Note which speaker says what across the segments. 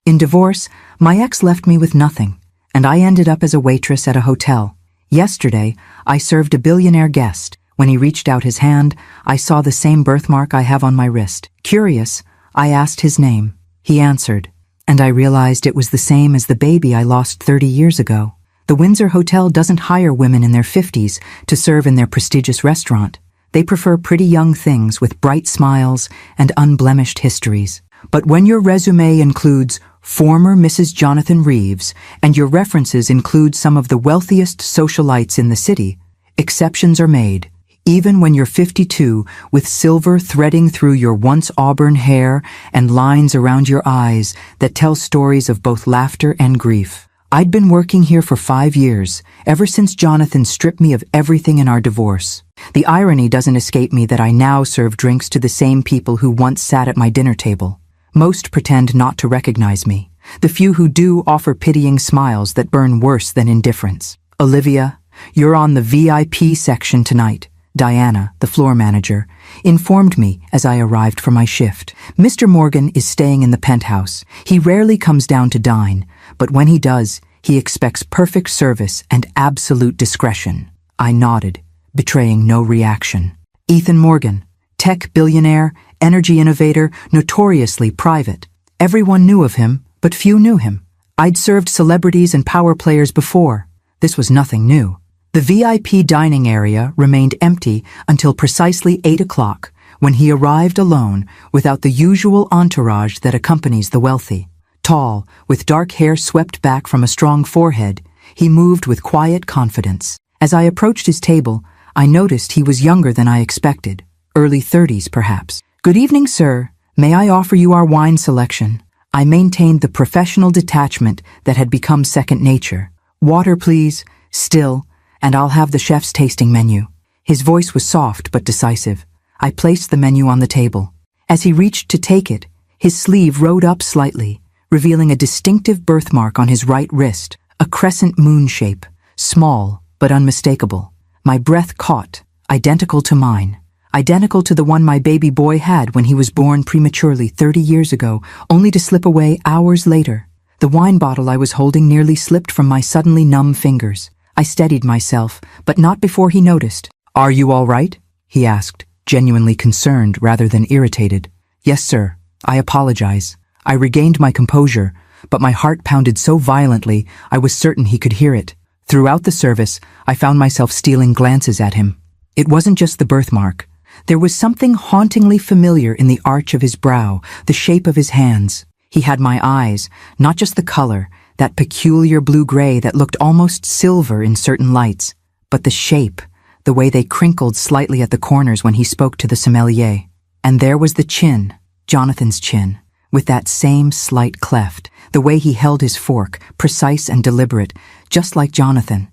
Speaker 1: In divorce, my ex left me with nothing, and I ended up as a waitress at a hotel. Yesterday, I served a billionaire guest. When he reached out his hand, I saw the same birthmark I have on my wrist. Curious, I asked his name. He answered, and I realized it was the same as the baby I lost 30 years ago. The Windsor Hotel doesn't hire women in their 50s to serve in their prestigious restaurant. They prefer pretty young things with bright smiles and unblemished histories. But when your resume includes former Mrs. Jonathan Reeves and your references include some of the wealthiest socialites in the city, exceptions are made. Even when you're 52, with silver threading through your once auburn hair and lines around your eyes that tell stories of both laughter and grief. I'd been working here for 5 years, ever since Jonathan stripped me of everything in our divorce. The irony doesn't escape me that I now serve drinks to the same people who once sat at my dinner table. Most pretend not to recognize me. The few who do offer pitying smiles that burn worse than indifference. Olivia, you're on the VIP section tonight. Diana, the floor manager, informed me as I arrived for my shift. Mr. Morgan is staying in the penthouse. He rarely comes down to dine, but when he does, he expects perfect service and absolute discretion. I nodded, betraying no reaction. Ethan Morgan, tech billionaire, energy innovator, notoriously private. Everyone knew of him, but few knew him. I'd served celebrities and power players before. This was nothing new. The VIP dining area remained empty until precisely 8 o'clock, when he arrived alone without the usual entourage that accompanies the wealthy. Tall, with dark hair swept back from a strong forehead, he moved with quiet confidence. As I approached his table, I noticed he was younger than I expected, early 30s perhaps. "Good evening, sir. May I offer you our wine selection?" I maintained the professional detachment that had become second nature. "Water, please, still, and I'll have the chef's tasting menu." His voice was soft but decisive. I placed the menu on the table. As he reached to take it, his sleeve rode up slightly, revealing a distinctive birthmark on his right wrist, a crescent moon shape, small but unmistakable. My breath caught, identical to mine, identical to the one my baby boy had when he was born prematurely 30 years ago, only to slip away hours later. The wine bottle I was holding nearly slipped from my suddenly numb fingers. I steadied myself, but not before he noticed. "Are you all right?" he asked, genuinely concerned rather than irritated. "Yes, sir. I apologize." I regained my composure, but my heart pounded so violently I was certain he could hear it. Throughout the service, I found myself stealing glances at him. It wasn't just the birthmark. There was something hauntingly familiar in the arch of his brow, the shape of his hands. He had my eyes, not just the color, that peculiar blue-gray that looked almost silver in certain lights, but the shape, the way they crinkled slightly at the corners when he spoke to the sommelier. And there was the chin, Jonathan's chin, with that same slight cleft, the way he held his fork, precise and deliberate, just like Jonathan,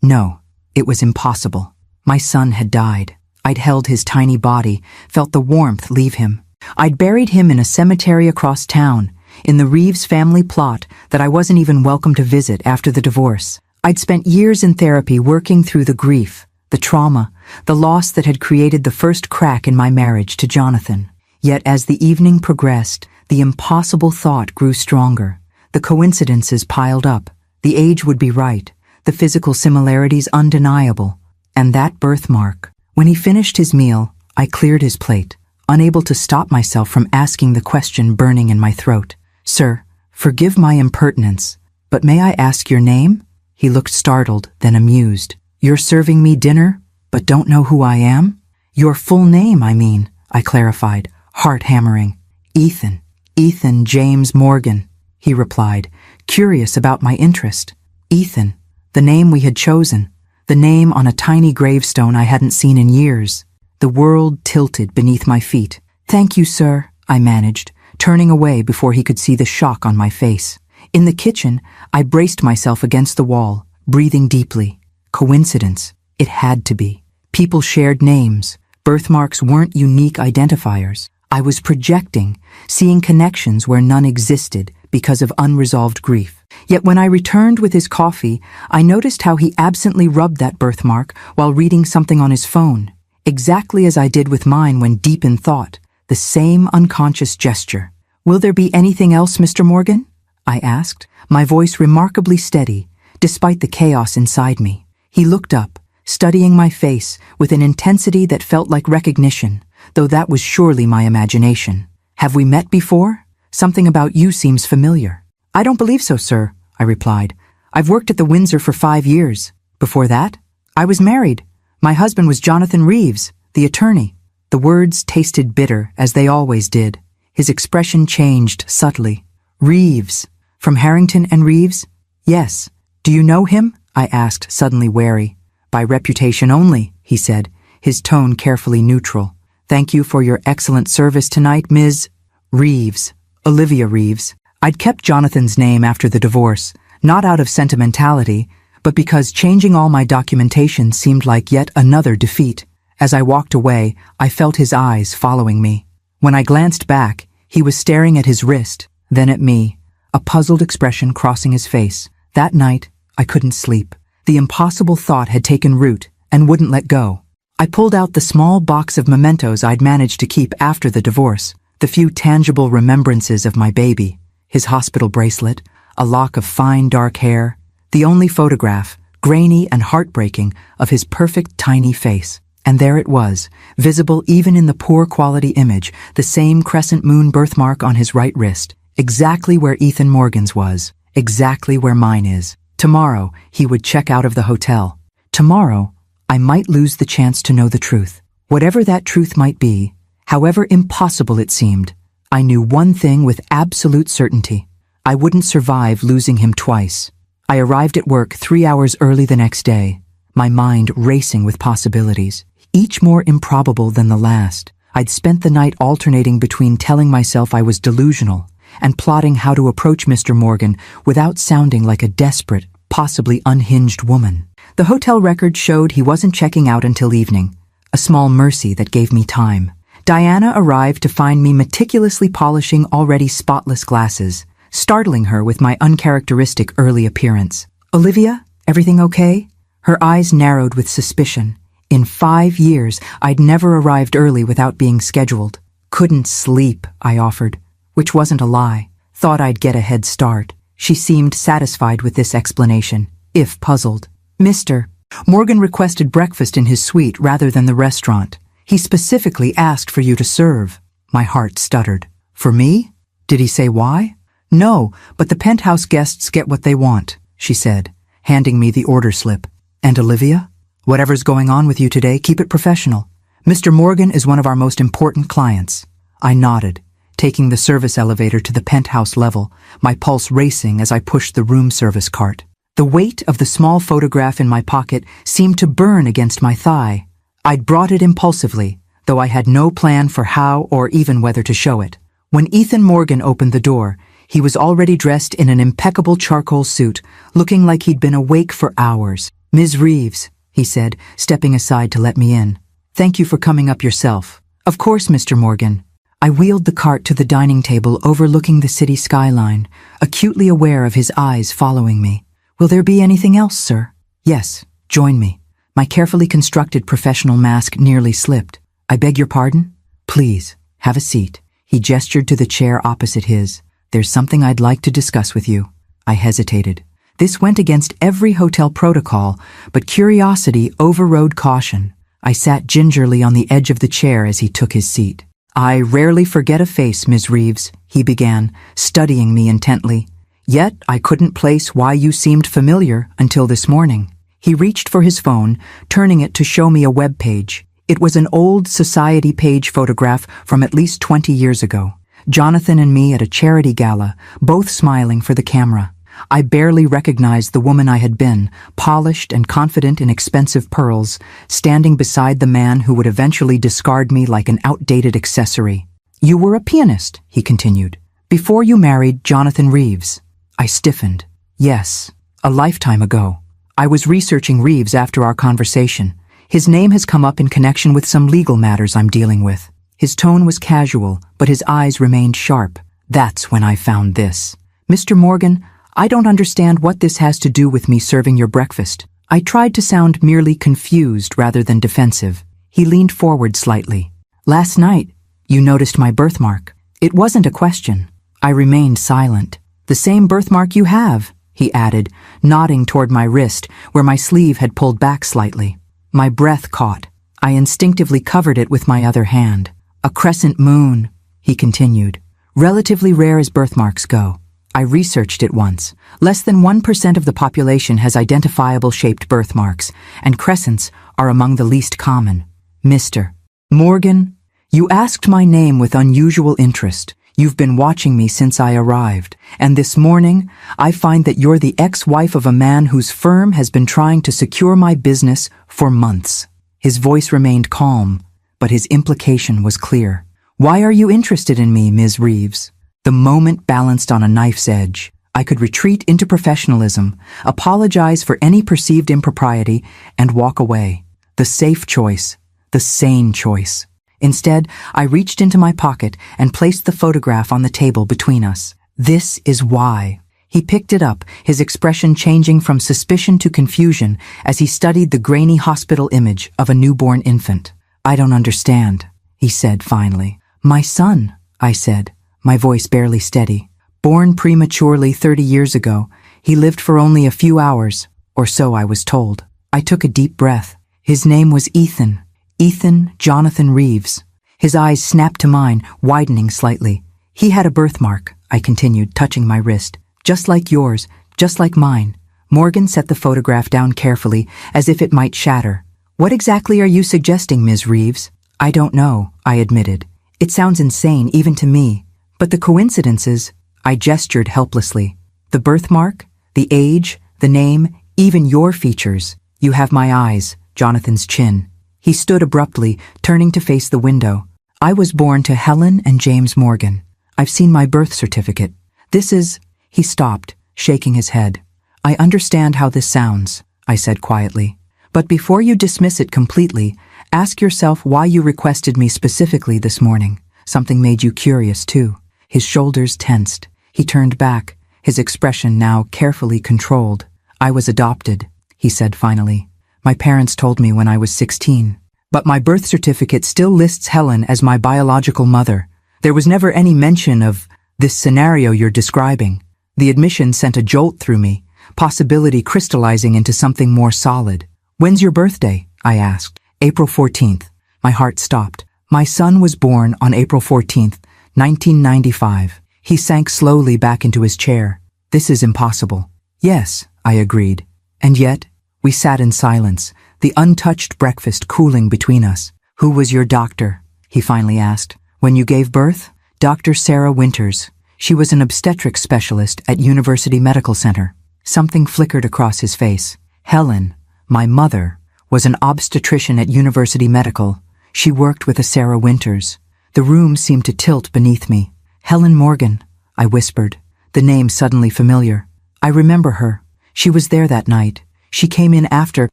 Speaker 1: No, it was impossible. My son had died. I'd held his tiny body, felt the warmth leave him. I'd buried him in a cemetery across town, in the Reeves family plot that I wasn't even welcome to visit after the divorce. I'd spent years in therapy working through the grief, the trauma, the loss that had created the first crack in my marriage to Jonathan. Yet as the evening progressed, the impossible thought grew stronger. The coincidences piled up. The age would be right, the physical similarities undeniable. And that birthmark. When he finished his meal, I cleared his plate, unable to stop myself from asking the question burning in my throat. "Sir, forgive my impertinence, but may I ask your name?" He looked startled, then amused. "You're serving me dinner, but don't know who I am?" "Your full name, I mean," I clarified, heart hammering. Ethan James Morgan," he replied, curious about my interest. Ethan, the name we had chosen, the name on a tiny gravestone I hadn't seen in years. The world tilted beneath my feet. "Thank you, sir," I managed, turning away before he could see the shock on my face. In the kitchen, I braced myself against the wall, breathing deeply. Coincidence? It had to be. People shared names. Birthmarks weren't unique identifiers. I was projecting, seeing connections where none existed because of unresolved grief. Yet when I returned with his coffee, I noticed how he absently rubbed that birthmark while reading something on his phone, exactly as I did with mine when deep in thought, the same unconscious gesture. Will there be anything else, Mr. Morgan? I asked, my voice remarkably steady, despite the chaos inside me. He looked up, studying my face with an intensity that felt like recognition, though that was surely my imagination. Have we met before? Something about you seems familiar. I don't believe so, sir, I replied. I've worked at the Windsor for 5 years. Before that, I was married. My husband was Jonathan Reeves, the attorney. The words tasted bitter, as they always did. His expression changed subtly. Reeves. From Harrington and Reeves? Yes. Do you know him? I asked, suddenly wary. By reputation only, he said, his tone carefully neutral. Thank you for your excellent service tonight, Ms. Reeves. Olivia Reeves. I'd kept Jonathan's name after the divorce, not out of sentimentality, but because changing all my documentation seemed like yet another defeat. As I walked away, I felt his eyes following me. When I glanced back, he was staring at his wrist, then at me, a puzzled expression crossing his face. That night, I couldn't sleep. The impossible thought had taken root and wouldn't let go. I pulled out the small box of mementos I'd managed to keep after the divorce, the few tangible remembrances of my baby, his hospital bracelet, a lock of fine dark hair, the only photograph, grainy and heartbreaking, of his perfect tiny face. And there it was, visible even in the poor quality image, the same crescent moon birthmark on his right wrist, exactly where Ethan Morgan's was, exactly where mine is. Tomorrow, he would check out of the hotel. Tomorrow, I might lose the chance to know the truth. Whatever that truth might be, however impossible it seemed, I knew one thing with absolute certainty. I wouldn't survive losing him twice. I arrived at work 3 hours early the next day, my mind racing with possibilities, each more improbable than the last. I'd spent the night alternating between telling myself I was delusional and plotting how to approach Mr. Morgan without sounding like a desperate, possibly unhinged woman. The hotel record showed he wasn't checking out until evening, a small mercy that gave me time. Diana arrived to find me meticulously polishing already spotless glasses, startling her with my uncharacteristic early appearance. Olivia, everything okay? Her eyes narrowed with suspicion. In 5 years, I'd never arrived early without being scheduled. Couldn't sleep, I offered, which wasn't a lie. Thought I'd get a head start. She seemed satisfied with this explanation, if puzzled. Mr. Morgan requested breakfast in his suite rather than the restaurant. He specifically asked for you to serve. My heart stuttered. For me? Did he say why? No, but the penthouse guests get what they want, she said, handing me the order slip. And Olivia? Whatever's going on with you today, keep it professional. Mr. Morgan is one of our most important clients. I nodded, taking the service elevator to the penthouse level, my pulse racing as I pushed the room service cart. The weight of the small photograph in my pocket seemed to burn against my thigh. I'd brought it impulsively, though I had no plan for how or even whether to show it. When Ethan Morgan opened the door, he was already dressed in an impeccable charcoal suit, looking like he'd been awake for hours. Ms. Reeves, he said, stepping aside to let me in. Thank you for coming up yourself. Of course, Mr. Morgan. I wheeled the cart to the dining table overlooking the city skyline, acutely aware of his eyes following me. Will there be anything else, sir? Yes, join me. My carefully constructed professional mask nearly slipped. I beg your pardon? Please, have a seat. He gestured to the chair opposite his. There's something I'd like to discuss with you. I hesitated. This went against every hotel protocol, but curiosity overrode caution. I sat gingerly on the edge of the chair as he took his seat. I rarely forget a face, Ms. Reeves, he began, studying me intently. Yet I couldn't place why you seemed familiar until this morning. He reached for his phone, turning it to show me a web page. It was an old society page photograph from at least 20 years ago. Jonathan and me at a charity gala, both smiling for the camera. I barely recognized the woman I had been, polished and confident in expensive pearls, standing beside the man who would eventually discard me like an outdated accessory. You were a pianist, he continued, before you married Jonathan Reeves. I stiffened. Yes, a lifetime ago. I was researching Reeves after our conversation. His name has come up in connection with some legal matters I'm dealing with. His tone was casual, but his eyes remained sharp. That's when I found this. Mr. Morgan, I don't understand what this has to do with me serving your breakfast. I tried to sound merely confused rather than defensive. He leaned forward slightly. Last night, you noticed my birthmark. It wasn't a question. I remained silent. "The same birthmark you have," he added, nodding toward my wrist where my sleeve had pulled back slightly. My breath caught. I instinctively covered it with my other hand. "A crescent moon," he continued. "Relatively rare as birthmarks go. I researched it once. Less than 1% of the population has identifiable shaped birthmarks, and crescents are among the least common. Mr. Morgan, you asked my name with unusual interest. You've been watching me since I arrived, and this morning I find that you're the ex-wife of a man whose firm has been trying to secure my business for months." His voice remained calm, but his implication was clear. "Why are you interested in me, Ms. Reeves?" The moment balanced on a knife's edge. I could retreat into professionalism, apologize for any perceived impropriety, and walk away. The safe choice, the sane choice. Instead, I reached into my pocket and placed the photograph on the table between us. "This is why." He picked it up, his expression changing from suspicion to confusion as he studied the grainy hospital image of a newborn infant. "I don't understand," he said finally. "My son," I said, my voice barely steady. "Born prematurely 30 years ago, he lived for only a few hours, or so I was told." I took a deep breath. His name was Ethan. Ethan Jonathan Reeves. His eyes snapped to mine, widening slightly. "He had a birthmark," I continued, touching my wrist. "Just like yours, just like mine." Morgan set the photograph down carefully, as if it might shatter. "What exactly are you suggesting, Ms. Reeves?" "I don't know," I admitted. "It sounds insane, even to me. But the coincidences," I gestured helplessly. "The birthmark, the age, the name, even your features. You have my eyes, Jonathan's chin." He stood abruptly, turning to face the window. "I was born to Helen and James Morgan. I've seen my birth certificate. This is—" He stopped, shaking his head. "I understand how this sounds," I said quietly. "But before you dismiss it completely, ask yourself why you requested me specifically this morning. Something made you curious, too." His shoulders tensed. He turned back, his expression now carefully controlled. "I was adopted," he said finally. "My parents told me when I was 16. But my birth certificate still lists Helen as my biological mother. There was never any mention of this scenario you're describing." The admission sent a jolt through me, possibility crystallizing into something more solid. "When's your birthday?" I asked. "April 14th. My heart stopped. "My son was born on April 14th, 1995. He sank slowly back into his chair. "This is impossible." "Yes," I agreed. And yet, we sat in silence, the untouched breakfast cooling between us. "Who was your doctor?" he finally asked. "When you gave birth?" "Dr. Sarah Winters. She was an obstetrics specialist at University Medical Center." Something flickered across his face. "Helen, my mother, was an obstetrician at University Medical. She worked with a Sarah Winters." The room seemed to tilt beneath me. "Helen Morgan," I whispered, the name suddenly familiar. "I remember her. She was there that night. She came in after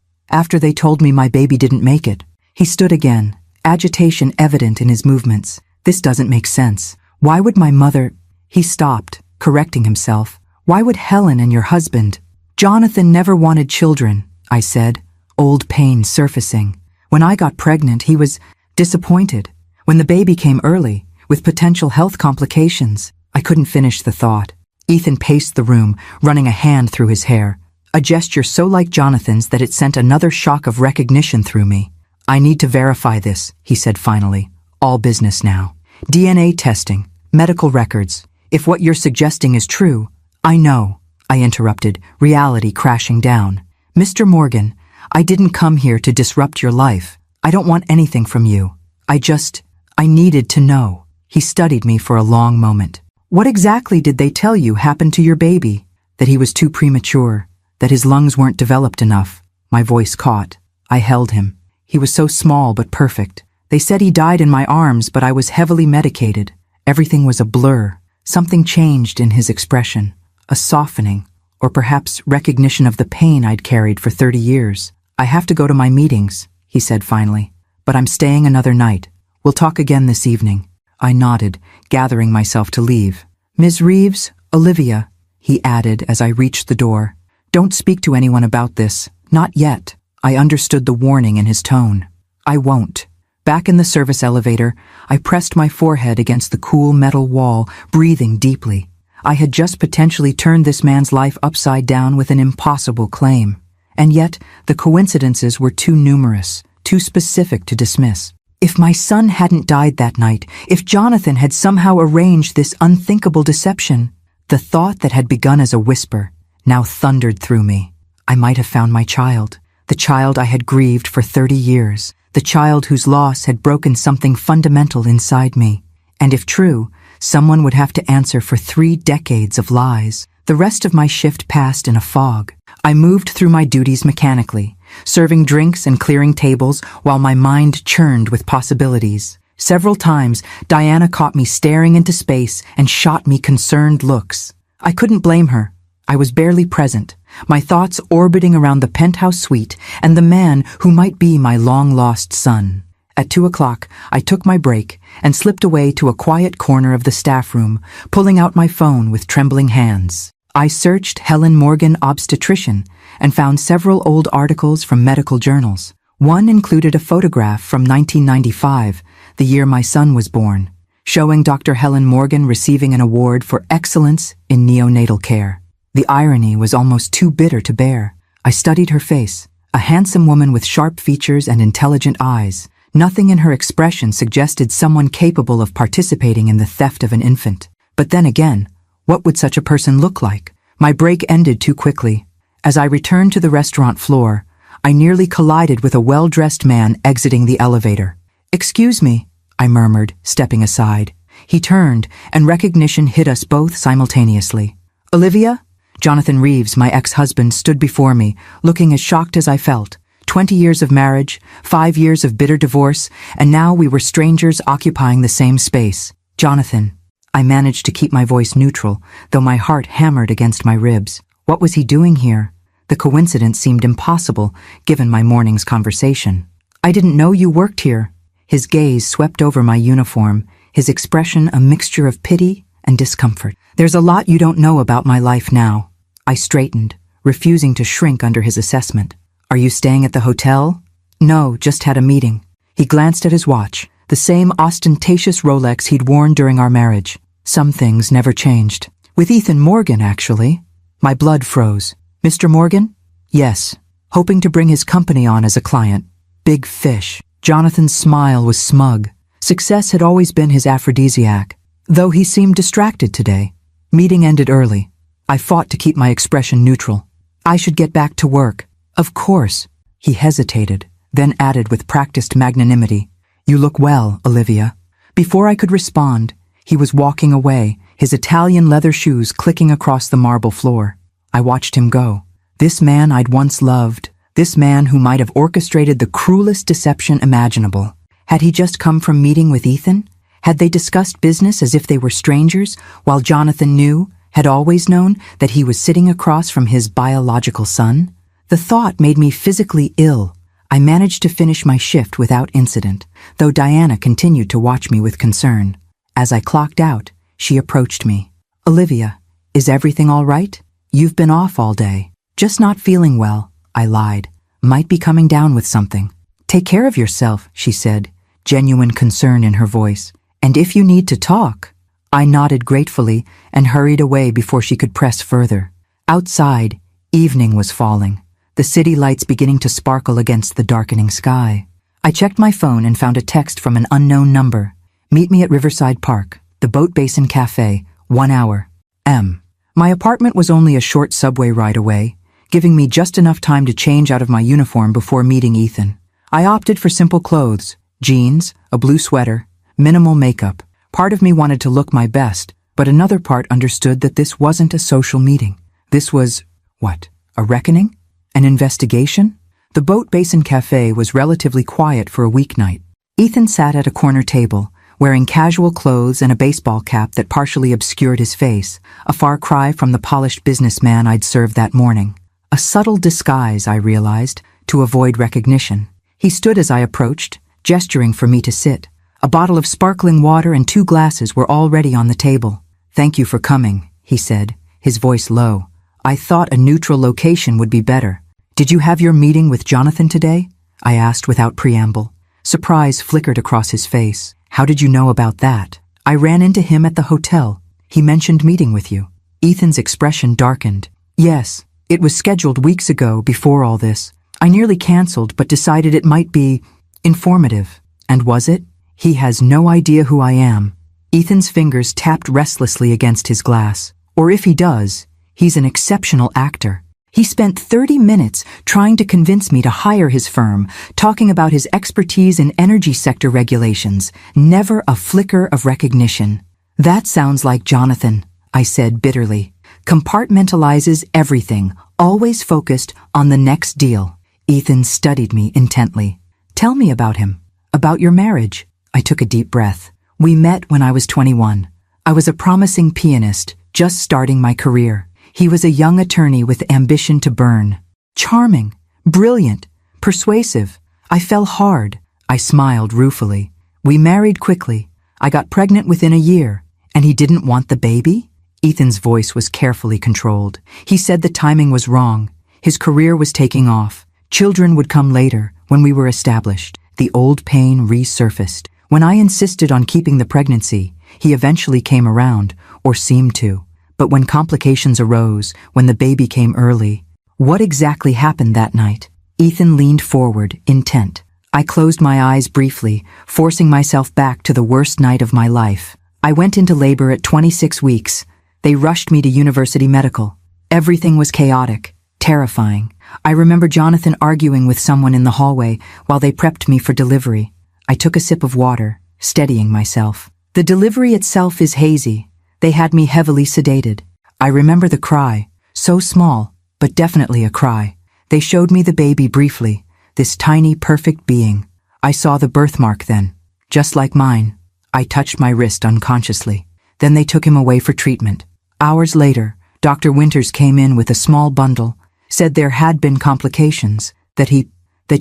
Speaker 1: they told me my baby didn't make it." He stood again, agitation evident in his movements. "This doesn't make sense. Why would my mother—" He stopped, correcting himself. "Why would Helen and your husband—" "Jonathan never wanted children," I said, old pain surfacing. "When I got pregnant, he was disappointed. When the baby came early, with potential health complications." I couldn't finish the thought. Ethan paced the room, running a hand through his hair, a gesture so like Jonathan's that it sent another shock of recognition through me. "I need to verify this," he said finally. "All business now. DNA testing, medical records. If what you're suggesting is true—" "I know," I interrupted, reality crashing down. "Mr. Morgan, I didn't come here to disrupt your life. I don't want anything from you. I needed to know." He studied me for a long moment. "What exactly did they tell you happened to your baby?" "That he was too premature, that his lungs weren't developed enough." My voice caught. I held him. He was so small but perfect. "They said he died in my arms, but I was heavily medicated." Everything was a blur. Something changed in his expression. A softening, or perhaps recognition of the pain I'd carried for 30 years. "I have to go to my meetings," he said finally. "But I'm staying another night. We'll talk again this evening." I nodded, gathering myself to leave. "Ms. Reeves, Olivia," he added as I reached the door. "Don't speak to anyone about this. Not yet." I understood the warning in his tone. "I won't." Back in the service elevator, I pressed my forehead against the cool metal wall, breathing deeply. I had just potentially turned this man's life upside down with an impossible claim. And yet, the coincidences were too numerous, too specific to dismiss. If my son hadn't died that night, if Jonathan had somehow arranged this unthinkable deception, the thought that had begun as a whisper now thundered through me. I might have found my child, the child I had grieved for 30 years, the child whose loss had broken something fundamental inside me. And if true, someone would have to answer for 3 decades of lies. The rest of my shift passed in a fog. I moved through my duties mechanically, serving drinks and clearing tables while my mind churned with possibilities. Several times, Diana caught me staring into space and shot me concerned looks. I couldn't blame her. I was barely present, my thoughts orbiting around the penthouse suite and the man who might be my long-lost son. At 2 o'clock, I took my break and slipped away to a quiet corner of the staff room, pulling out my phone with trembling hands. I searched Helen Morgan Obstetrician and found several old articles from medical journals. One included a photograph from 1995, the year my son was born, showing Dr. Helen Morgan receiving an award for excellence in neonatal care. The irony was almost too bitter to bear. I studied her face, a handsome woman with sharp features and intelligent eyes. Nothing in her expression suggested someone capable of participating in the theft of an infant. But then again, what would such a person look like? My break ended too quickly. As I returned to the restaurant floor, I nearly collided with a well-dressed man exiting the elevator. "Excuse me," I murmured, stepping aside. He turned, and recognition hit us both simultaneously. "Olivia?" Jonathan Reeves, my ex-husband, stood before me, looking as shocked as I felt. 20 years of marriage, 5 years of bitter divorce, and now we were strangers occupying the same space. "Jonathan." I managed to keep my voice neutral, though my heart hammered against my ribs. What was he doing here? The coincidence seemed impossible, given my morning's conversation. "I didn't know you worked here." His gaze swept over my uniform, his expression a mixture of pity and discomfort. "There's a lot you don't know about my life now." I straightened, refusing to shrink under his assessment. "Are you staying at the hotel?" "No, just had a meeting." He glanced at his watch, the same ostentatious Rolex he'd worn during our marriage. Some things never changed. "With Ethan Morgan, actually." My blood froze. "Mr. Morgan?" "Yes. Hoping to bring his company on as a client. Big fish." Jonathan's smile was smug. Success had always been his aphrodisiac, though he seemed distracted today. Meeting ended early. I fought to keep my expression neutral. "I should get back to work." "Of course." He hesitated, then added with practiced magnanimity, "You look well, Olivia." Before I could respond, he was walking away, his Italian leather shoes clicking across the marble floor. I watched him go. This man I'd once loved, this man who might have orchestrated the cruelest deception imaginable. Had he just come from meeting with Ethan? Had they discussed business as if they were strangers, while Jonathan knew, had always known, that he was sitting across from his biological son? The thought made me physically ill. I managed to finish my shift without incident, though Diana continued to watch me with concern. As I clocked out, she approached me. "Olivia, is everything all right? You've been off all day." "Just not feeling well," I lied. "Might be coming down with something." "Take care of yourself," she said, genuine concern in her voice. "And if you need to talk." I nodded gratefully and hurried away before she could press further. Outside, evening was falling, the city lights beginning to sparkle against the darkening sky. I checked my phone and found a text from an unknown number. "Meet me at Riverside Park, the Boat Basin Cafe, 1 hour. M." My apartment was only a short subway ride away, giving me just enough time to change out of my uniform before meeting Ethan. I opted for simple clothes, jeans, a blue sweater, minimal makeup. Part of me wanted to look my best, but another part understood that this wasn't a social meeting. This was, what, a reckoning? An investigation? The Boat Basin Cafe was relatively quiet for a weeknight. Ethan sat at a corner table, wearing casual clothes and a baseball cap that partially obscured his face, a far cry from the polished businessman I'd served that morning. A subtle disguise, I realized, to avoid recognition. He stood as I approached, gesturing for me to sit. A bottle of sparkling water and 2 glasses were already on the table. "Thank you for coming," he said, his voice low. "I thought a neutral location would be better." "Did you have your meeting with Jonathan today?" I asked without preamble. Surprise flickered across his face. How did you know about that? I ran into him at the hotel. He mentioned meeting with you. Ethan's expression darkened. Yes, it was scheduled weeks ago before all this. I nearly canceled but decided it might be informative. And was it? He has no idea who I am. Ethan's fingers tapped restlessly against his glass. Or if he does, he's an exceptional actor. He spent 30 minutes trying to convince me to hire his firm, talking about his expertise in energy sector regulations, never a flicker of recognition. That sounds like Jonathan, I said bitterly. Compartmentalizes everything, always focused on the next deal. Ethan studied me intently. Tell me about him. About your marriage. I took a deep breath. We met when I was 21. I was a promising pianist, just starting my career. He was a young attorney with ambition to burn. Charming, brilliant, persuasive. I fell hard. I smiled ruefully. We married quickly. I got pregnant within a year. And he didn't want the baby? Ethan's voice was carefully controlled. He said the timing was wrong. His career was taking off. Children would come later, when we were established. The old pain resurfaced. When I insisted on keeping the pregnancy, he eventually came around, or seemed to. But when complications arose, when the baby came early, what exactly happened that night? Ethan leaned forward, intent. I closed my eyes briefly, forcing myself back to the worst night of my life. I went into labor at 26 weeks. They rushed me to University Medical. Everything was chaotic, terrifying. I remember Jonathan arguing with someone in the hallway while they prepped me for delivery. I took a sip of water, steadying myself. The delivery itself is hazy. They had me heavily sedated. I remember the cry, so small, but definitely a cry. They showed me the baby briefly, this tiny, perfect being. I saw the birthmark then, just like mine. I touched my wrist unconsciously. Then they took him away for treatment. Hours later, Dr. Winters came in with a small bundle, said there had been complications, that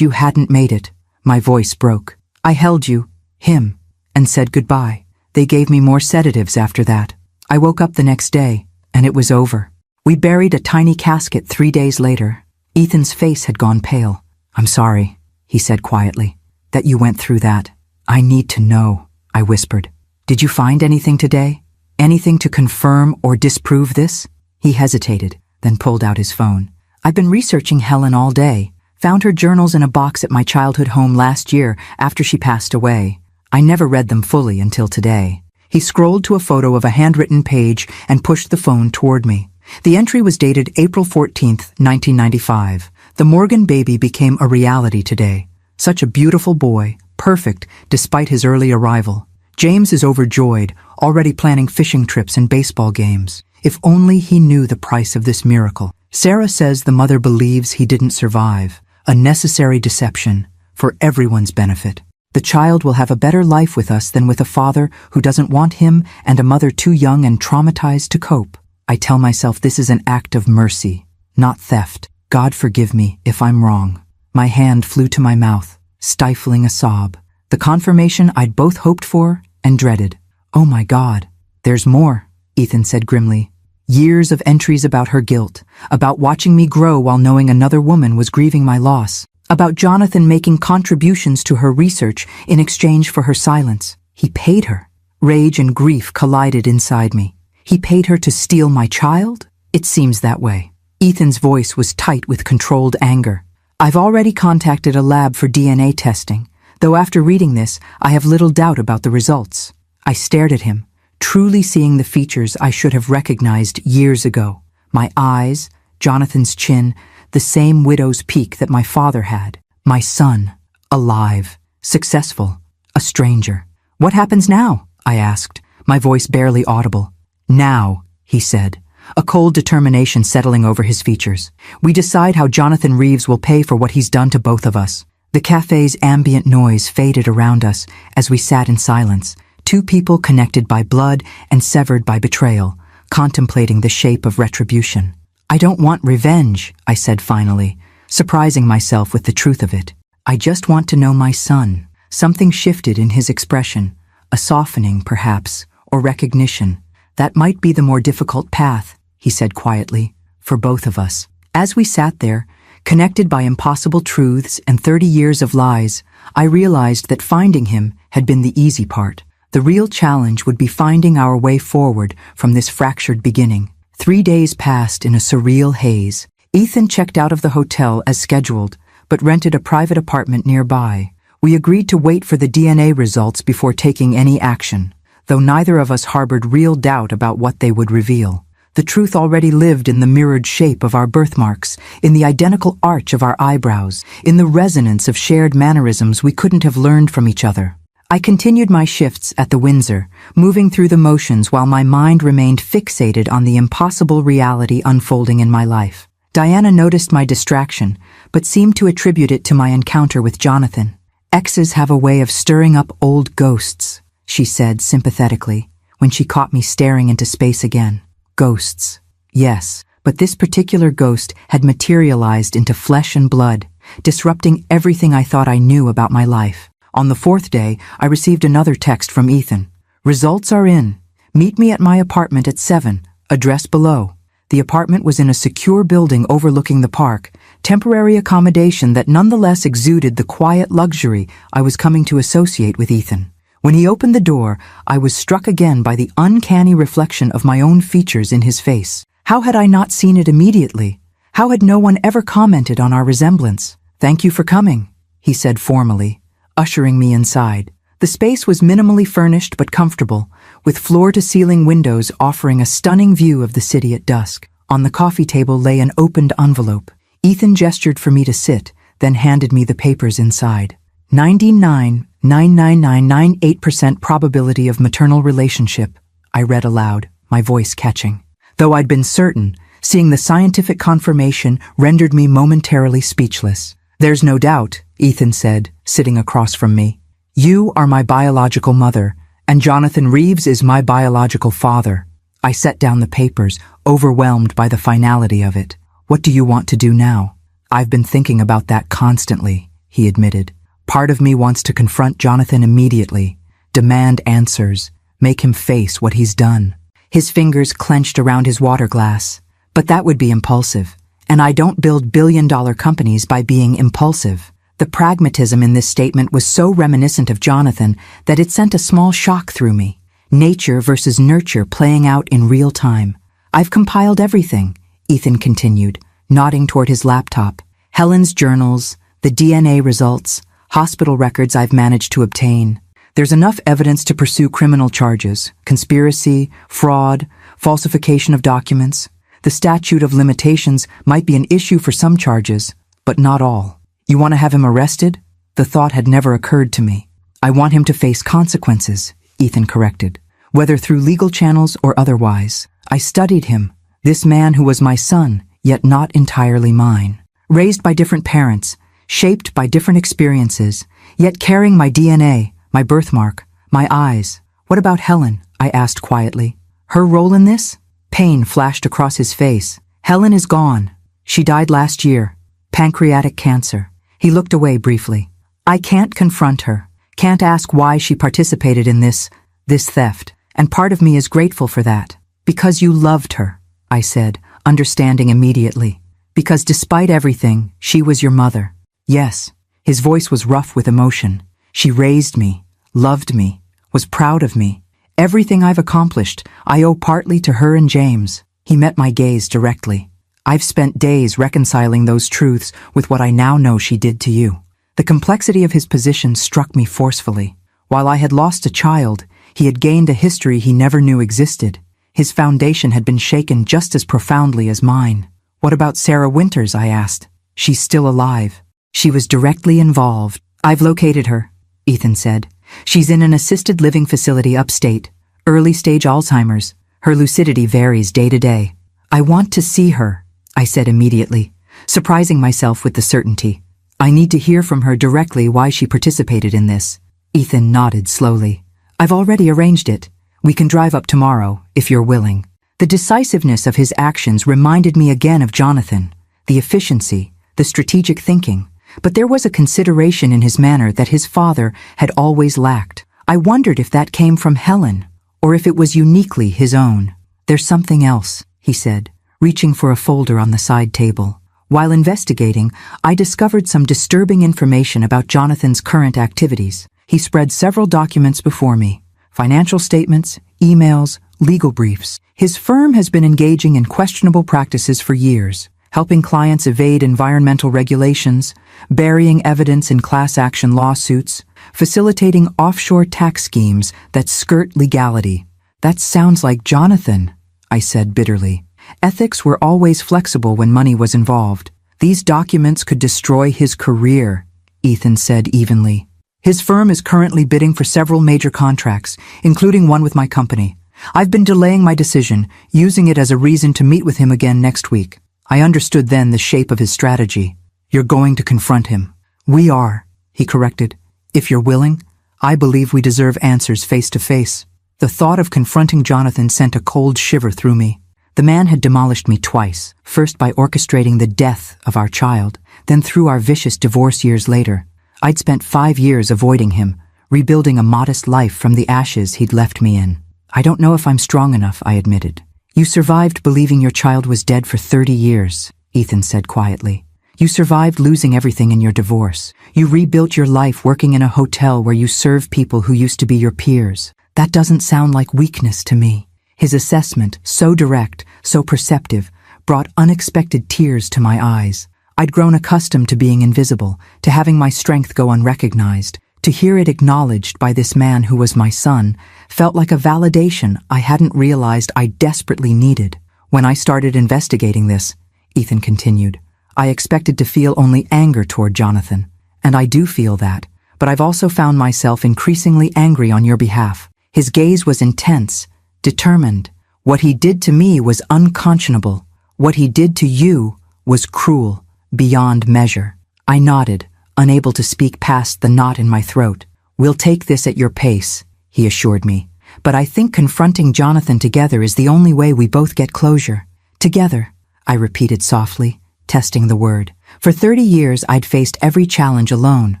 Speaker 1: you hadn't made it. My voice broke. I held you, him, and said goodbye. They gave me more sedatives after that. I woke up the next day, and it was over. We buried a tiny casket 3 days later. Ethan's face had gone pale. I'm sorry, he said quietly, that you went through that. I need to know, I whispered. Did you find anything today? Anything to confirm or disprove this? He hesitated, then pulled out his phone. I've been researching Helen all day. Found her journals in a box at my childhood home last year after she passed away. I never read them fully until today. He scrolled to a photo of a handwritten page and pushed the phone toward me. The entry was dated April 14th, 1995. The Morgan baby became a reality today. Such a beautiful boy, perfect despite his early arrival. James is overjoyed, already planning fishing trips and baseball games. If only he knew the price of this miracle. Sarah says the mother believes he didn't survive. A necessary deception, for everyone's benefit. The child will have a better life with us than with a father who doesn't want him and a mother too young and traumatized to cope. I tell myself this is an act of mercy, not theft. God forgive me if I'm wrong. My hand flew to my mouth, stifling a sob. The confirmation I'd both hoped for and dreaded. Oh my God, there's more, Ethan said grimly. Years of entries about her guilt, about watching me grow while knowing another woman was grieving my loss, about Jonathan making contributions to her research in exchange for her silence. He paid her. Rage and grief collided inside me. He paid her to steal my child? It seems that way. Ethan's voice was tight with controlled anger. I've already contacted a lab for DNA testing, though after reading this, I have little doubt about the results. I stared at him, truly seeing the features I should have recognized years ago. My eyes, Jonathan's chin, the same widow's peak that my father had. My son, alive, successful, a stranger. What happens now? I asked, my voice barely audible. Now, he said, a cold determination settling over his features. We decide how Jonathan Reeves will pay for what he's done to both of us. The cafe's ambient noise faded around us as we sat in silence. Two people connected by blood and severed by betrayal, contemplating the shape of retribution. I don't want revenge, I said finally, surprising myself with the truth of it. I just want to know my son. Something shifted in his expression, a softening perhaps, or recognition. That might be the more difficult path, he said quietly, for both of us. As we sat there, Connected by impossible truths and 30 years of lies, I realized that finding him had been the easy part. The real challenge would be finding our way forward from this fractured beginning. 3 days passed in a surreal haze. Ethan checked out of the hotel as scheduled, but rented a private apartment nearby. We agreed to wait for the DNA results before taking any action, though neither of us harbored real doubt about what they would reveal. The truth already lived in the mirrored shape of our birthmarks, in the identical arch of our eyebrows, in the resonance of shared mannerisms we couldn't have learned from each other. I continued my shifts at the Windsor, moving through the motions while my mind remained fixated on the impossible reality unfolding in my life. Diana noticed my distraction, but seemed to attribute it to my encounter with Jonathan. "Exes have a way of stirring up old ghosts," she said sympathetically, when she caught me staring into space again. Ghosts. Yes, but this particular ghost had materialized into flesh and blood, disrupting everything I thought I knew about my life. On the 4th day, I received another text from Ethan. "Results are in. Meet me at my apartment at 7, address below." The apartment was in a secure building overlooking the park, temporary accommodation that nonetheless exuded the quiet luxury I was coming to associate with Ethan. When he opened the door, I was struck again by the uncanny reflection of my own features in his face. How had I not seen it immediately? How had no one ever commented on our resemblance? "Thank you for coming," he said formally, ushering me inside. The space was minimally furnished but comfortable, with floor-to-ceiling windows offering a stunning view of the city at dusk. On the coffee table lay an opened envelope. Ethan gestured for me to sit, then handed me the papers inside. 99.99998% probability of maternal relationship, I read aloud, my voice catching. Though I'd been certain, seeing the scientific confirmation rendered me momentarily speechless. "There's no doubt," Ethan said, sitting across from me. "You are my biological mother, and Jonathan Reeves is my biological father." I set down the papers, overwhelmed by the finality of it. "What do you want to do now?" "I've been thinking about that constantly," he admitted. "Part of me wants to confront Jonathan immediately, demand answers, make him face what he's done." His fingers clenched around his water glass. "But that would be impulsive, and I don't build billion-dollar companies by being impulsive." The pragmatism in this statement was so reminiscent of Jonathan that it sent a small shock through me. Nature versus nurture playing out in real time. "I've compiled everything," Ethan continued, nodding toward his laptop. "Helen's journals, the DNA results, hospital records I've managed to obtain. There's enough evidence to pursue criminal charges, conspiracy, fraud, falsification of documents. The statute of limitations might be an issue for some charges, but not all." "You want to have him arrested?" The thought had never occurred to me. "I want him to face consequences," Ethan corrected, "whether through legal channels or otherwise. I studied him, this man who was my son, yet not entirely mine. Raised by different parents, shaped by different experiences, yet carrying my DNA, my birthmark, my eyes. What about Helen?" I asked quietly. "Her role in this?" Pain flashed across his face. "Helen is gone. She died last year. Pancreatic cancer." He looked away briefly. "I can't confront her, can't ask why she participated in this theft, and part of me is grateful for that. Because you loved her," I said, understanding immediately. "Because despite everything, she was your mother." "Yes." His voice was rough with emotion. "She raised me, loved me, was proud of me. Everything I've accomplished, I owe partly to her and James." He met my gaze directly. "I've spent days reconciling those truths with what I now know she did to you." The complexity of his position struck me forcefully. While I had lost a child, he had gained a history he never knew existed. His foundation had been shaken just as profoundly as mine. "What about Sarah Winters?" I asked. "She's still alive." "She was directly involved. I've located her," Ethan said. "She's in an assisted living facility upstate, early-stage Alzheimer's. Her lucidity varies day to day." "I want to see her," I said immediately, surprising myself with the certainty. "I need to hear from her directly why she participated in this." Ethan nodded slowly. "I've already arranged it. We can drive up tomorrow, if you're willing." The decisiveness of his actions reminded me again of Jonathan, the efficiency, the strategic thinking. But there was a consideration in his manner that his father had always lacked. I wondered if that came from Helen, or if it was uniquely his own. "There's something else," he said, reaching for a folder on the side table. While investigating, I discovered some disturbing information about Jonathan's current activities. He spread several documents before me: financial statements, emails, legal briefs. His firm has been engaging in questionable practices for years, helping clients evade environmental regulations, burying evidence in class action lawsuits, facilitating offshore tax schemes that skirt legality. That sounds like Jonathan, I said bitterly. Ethics were always flexible when money was involved. These documents could destroy his career, Ethan said evenly. His firm is currently bidding for several major contracts, including one with my company. I've been delaying my decision, using it as a reason to meet with him again next week. I understood then the shape of his strategy. You're going to confront him. We are, he corrected. If you're willing, I believe we deserve answers face to face. The thought of confronting Jonathan sent a cold shiver through me. The man had demolished me twice, first by orchestrating the death of our child, then through our vicious divorce years later. I'd spent 5 years avoiding him, rebuilding a modest life from the ashes he'd left me in. I don't know if I'm strong enough, I admitted. You survived believing your child was dead for 30 years, Ethan said quietly. You survived losing everything in your divorce. You rebuilt your life working in a hotel where you serve people who used to be your peers. That doesn't sound like weakness to me. His assessment, so direct, so perceptive, brought unexpected tears to my eyes. I'd grown accustomed to being invisible, to having my strength go unrecognized. To hear it acknowledged by this man who was my son felt like a validation I hadn't realized I desperately needed. When I started investigating this, Ethan continued, I expected to feel only anger toward Jonathan. And I do feel that, but I've also found myself increasingly angry on your behalf. His gaze was intense, determined. What he did to me was unconscionable. What he did to you was cruel, beyond measure. I nodded, unable to speak past the knot in my throat. We'll take this at your pace, he assured me. But I think confronting Jonathan together is the only way we both get closure. Together, I repeated softly, testing the word. For 30 years I'd faced every challenge alone.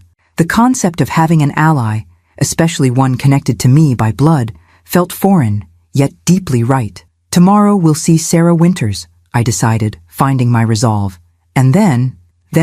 Speaker 1: The concept of having an ally, especially one connected to me by blood, felt foreign, yet deeply right. Tomorrow we'll see Sarah Winters, I decided, finding my resolve. And then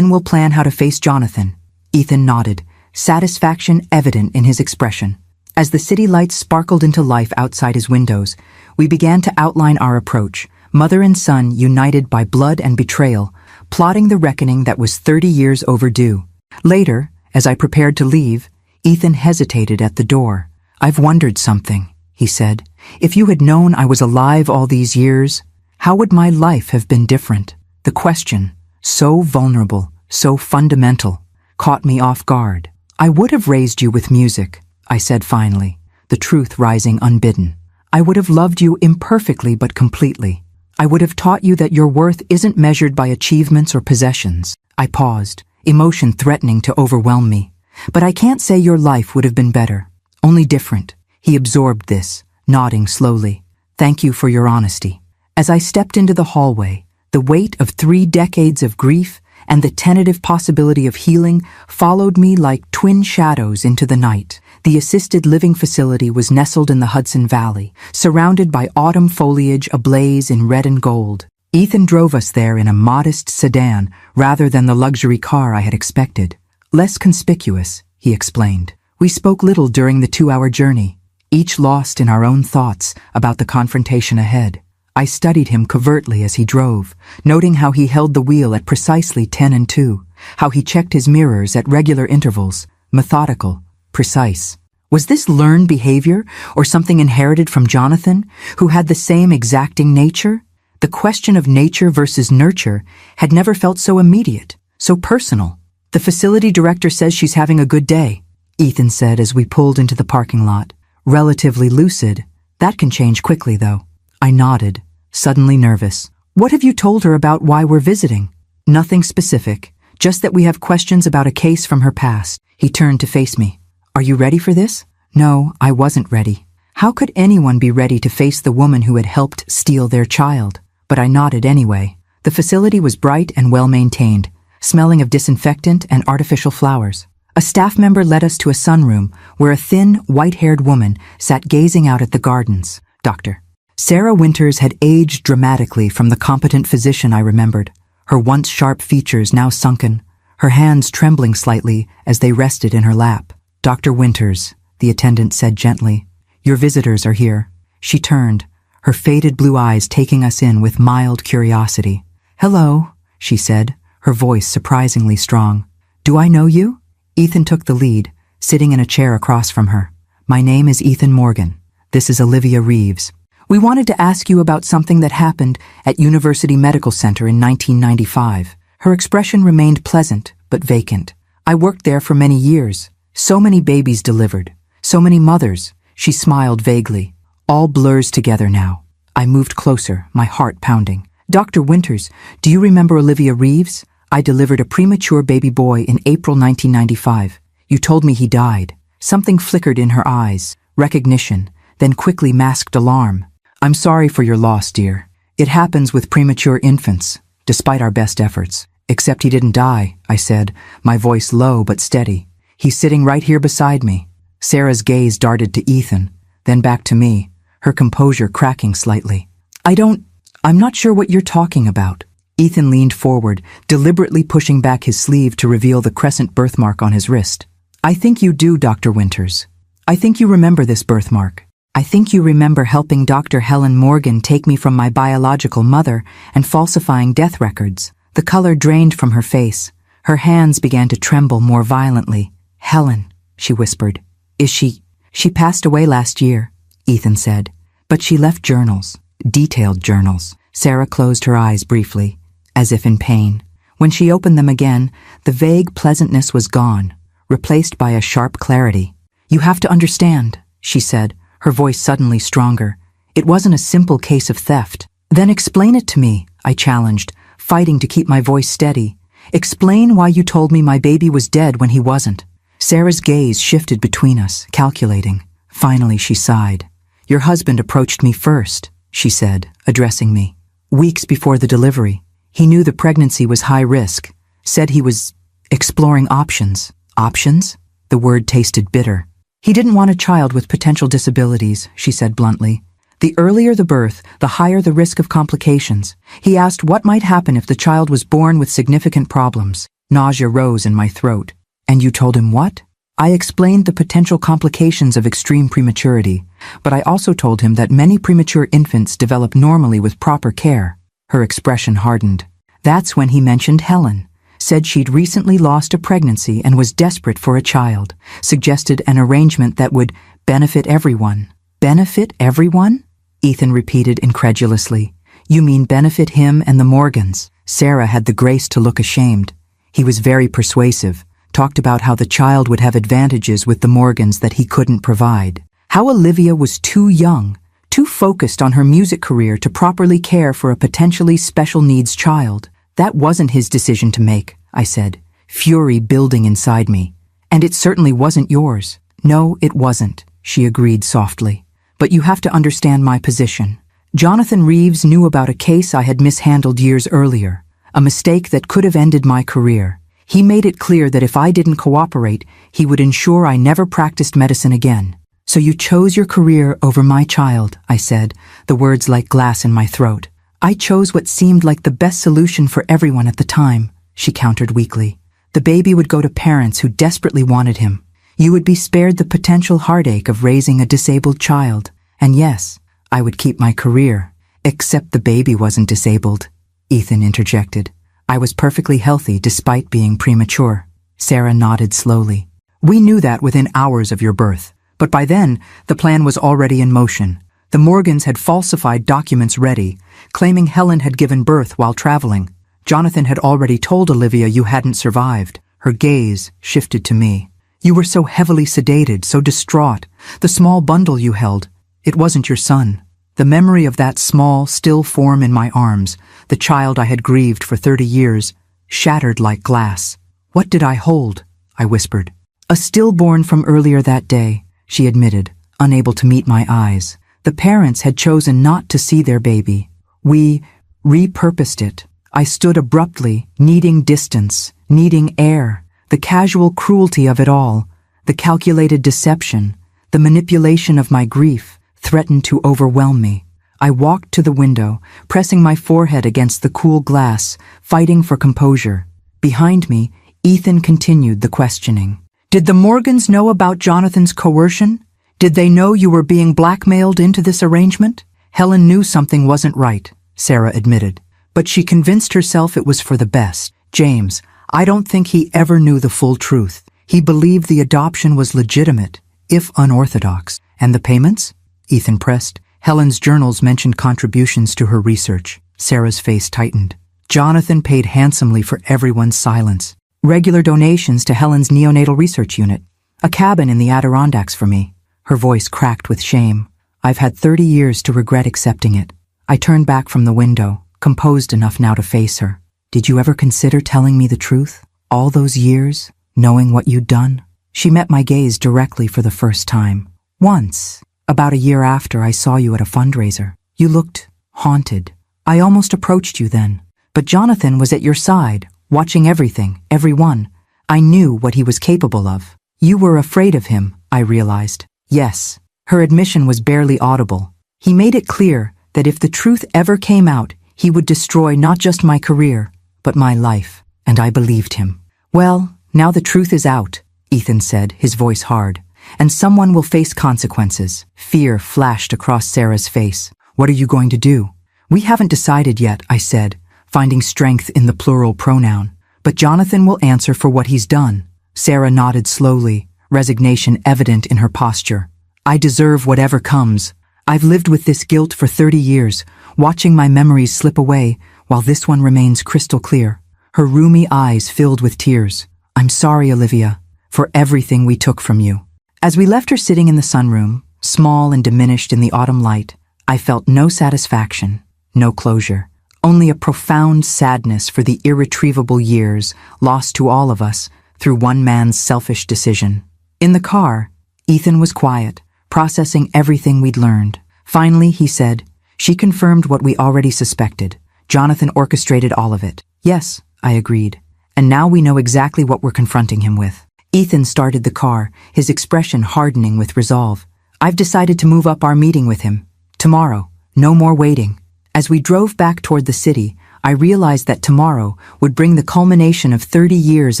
Speaker 1: we'll plan how to face Jonathan. Ethan nodded, satisfaction evident in his expression. As the city lights sparkled into life outside his windows, we began to outline our approach, mother and son united by blood and betrayal, plotting the reckoning that was 30 years overdue. Later, as I prepared to leave, Ethan hesitated at the door. I've wondered something, he said. If you had known I was alive all these years, how would my life have been different? The question, so vulnerable, so fundamental, caught me off guard. I would have raised you with music, I said finally, the truth rising unbidden. I would have loved you imperfectly but completely. I would have taught you that your worth isn't measured by achievements or possessions. I paused, emotion threatening to overwhelm me. But I can't say your life would have been better, only different. He absorbed this, nodding slowly. Thank you for your honesty. As I stepped into the hallway, the weight of 3 decades of grief and the tentative possibility of healing followed me like twin shadows into the night. The assisted living facility was nestled in the Hudson Valley, surrounded by autumn foliage ablaze in red and gold. Ethan drove us there in a modest sedan rather than the luxury car I had expected. Less conspicuous, he explained. We spoke little during the 2-hour journey, each lost in our own thoughts about the confrontation ahead. I studied him covertly as he drove, noting how he held the wheel at precisely 10 and 2, how he checked his mirrors at regular intervals, methodical, precise. Was this learned behavior or something inherited from Jonathan, who had the same exacting nature? The question of nature versus nurture had never felt so immediate, so personal. The facility director says she's having a good day, Ethan said as we pulled into the parking lot. Relatively lucid. That can change quickly, though. I nodded, suddenly nervous. What have you told her about why we're visiting? Nothing specific, just that we have questions about a case from her past. He turned to face me. Are you ready for this? No, I wasn't ready. How could anyone be ready to face the woman who had helped steal their child? But I nodded anyway. The facility was bright and well-maintained, smelling of disinfectant and artificial flowers. A staff member led us to a sunroom where a thin, white-haired woman sat gazing out at the gardens. Dr. Sarah Winters had aged dramatically from the competent physician I remembered. her once sharp features now sunken, her hands trembling slightly as they rested in her lap. "Dr. Winters," the attendant said gently, "your visitors are here." She turned, her faded blue eyes taking us in with mild curiosity. "Hello," she said, her voice surprisingly strong. "Do I know you?" Ethan took the lead, sitting in a chair across from her. "My name is Ethan Morgan. This is Olivia Reeves. We wanted to ask you about something that happened at University Medical Center in 1995. Her expression remained pleasant, but vacant. "I worked there for many years. So many babies delivered. So many mothers." She smiled vaguely. "All blurs together now." I moved closer, my heart pounding. "Dr. Winters, do you remember Olivia Reeves? I delivered a premature baby boy in April 1995. You told me he died." Something flickered in her eyes, recognition, then quickly masked alarm. "I'm sorry for your loss, dear. It happens with premature infants, despite our best efforts." "Except he didn't die," I said, my voice low but steady. "He's sitting right here beside me." Sarah's gaze darted to Ethan, then back to me, her composure cracking slightly. I'm not sure what you're talking about." Ethan leaned forward, deliberately pushing back his sleeve to reveal the crescent birthmark on his wrist. "I think you do, Dr. Winters. I think you remember this birthmark. I think you remember helping Dr. Helen Morgan take me from my biological mother and falsifying death records." The color drained from her face. Her hands began to tremble more violently. "Helen," she whispered. "Is she passed away last year," Ethan said. "But she left journals, detailed journals." Sarah closed her eyes briefly, as if in pain. When she opened them again, the vague pleasantness was gone, replaced by a sharp clarity. "You have to understand," she said, her voice suddenly stronger. "It wasn't a simple case of theft." "Then explain it to me," I challenged, fighting to keep my voice steady. "Explain why you told me my baby was dead when he wasn't." Sarah's gaze shifted between us, calculating. Finally, she sighed. "Your husband approached me first," she said, addressing me. "Weeks before the delivery. He knew the pregnancy was high risk, said he was exploring options." "Options?" The word tasted bitter. "He didn't want a child with potential disabilities," she said bluntly. "The earlier the birth, the higher the risk of complications. He asked what might happen if the child was born with significant problems." Nausea rose in my throat. "And you told him what?" I explained the potential complications of extreme prematurity, but I also told him that many premature infants develop normally with proper care. Her expression hardened. That's when he mentioned Helen, said she'd recently lost a pregnancy and was desperate for a child, suggested an arrangement that would benefit everyone. "Benefit everyone?" Ethan repeated incredulously. "You mean benefit him and the Morgans?" Sarah had the grace to look ashamed. He was very persuasive, talked about how the child would have advantages with the Morgans that he couldn't provide. How Olivia was too young, too focused on her music career to properly care for a potentially special needs child. "That wasn't his decision to make," I said, fury building inside me. "And it certainly wasn't yours." "No, it wasn't," she agreed softly. "But you have to understand my position. Jonathan Reeves knew about a case I had mishandled years earlier, a mistake that could have ended my career. He made it clear that if I didn't cooperate, he would ensure I never practiced medicine again." "So you chose your career over my child," I said, the words like glass in my throat. "I chose what seemed like the best solution for everyone at the time," she countered weakly. "The baby would go to parents who desperately wanted him. You would be spared the potential heartache of raising a disabled child. And yes, I would keep my career." "Except the baby wasn't disabled," Ethan interjected. "I was perfectly healthy despite being premature." Sarah nodded slowly. "We knew that within hours of your birth. But by then, the plan was already in motion. The Morgans had falsified documents ready, claiming Helen had given birth while traveling. Jonathan had already told Olivia you hadn't survived." Her gaze shifted to me. "You were so heavily sedated, so distraught. The small bundle you held, it wasn't your son." The memory of that small, still form in my arms, the child I had grieved for 30 years, shattered like glass. "What did I hold?" I whispered. "A stillborn from earlier that day," she admitted, unable to meet my eyes. "The parents had chosen not to see their baby. We repurposed it." I stood abruptly, needing distance, needing air. The casual cruelty of it all, the calculated deception, the manipulation of my grief, threatened to overwhelm me. I walked to the window, pressing my forehead against the cool glass, fighting for composure. Behind me, Ethan continued the questioning. Did the Morgans know about Jonathan's coercion? Did they know you were being blackmailed into this arrangement? Helen knew something wasn't right, Sarah admitted. But she convinced herself it was for the best. James, I don't think he ever knew the full truth. He believed the adoption was legitimate, if unorthodox. And the payments? Ethan pressed. Helen's journals mentioned contributions to her research. Sarah's face tightened. Jonathan paid handsomely for everyone's silence. Regular donations to Helen's neonatal research unit. A cabin in the Adirondacks for me. Her voice cracked with shame. I've had 30 years to regret accepting it. I turned back from the window, composed enough now to face her. Did you ever consider telling me the truth? All those years, knowing what you'd done? She met my gaze directly for the first time. Once. About a year after I saw you at a fundraiser. You looked haunted. I almost approached you then. But Jonathan was at your side, watching everything, everyone. I knew what he was capable of. You were afraid of him, I realized. Yes. Her admission was barely audible. He made it clear that if the truth ever came out, he would destroy not just my career, but my life. And I believed him. Well, now the truth is out, Ethan said, his voice hard. And someone will face consequences. Fear flashed across Sarah's face. What are you going to do? We haven't decided yet, I said, finding strength in the plural pronoun. But Jonathan will answer for what he's done. Sarah nodded slowly, resignation evident in her posture. I deserve whatever comes. I've lived with this guilt for 30 years, watching my memories slip away, while this one remains crystal clear. Her roomy eyes filled with tears. I'm sorry, Olivia, for everything we took from you. As we left her sitting in the sunroom, small and diminished in the autumn light, I felt no satisfaction, no closure, only a profound sadness for the irretrievable years lost to all of us through one man's selfish decision. In the car, Ethan was quiet, processing everything we'd learned. Finally, he said, she confirmed what we already suspected. Jonathan orchestrated all of it. Yes, I agreed. And now we know exactly what we're confronting him with. Ethan started the car, his expression hardening with resolve. I've decided to move up our meeting with him. Tomorrow. No more waiting. As we drove back toward the city, I realized that tomorrow would bring the culmination of 30 years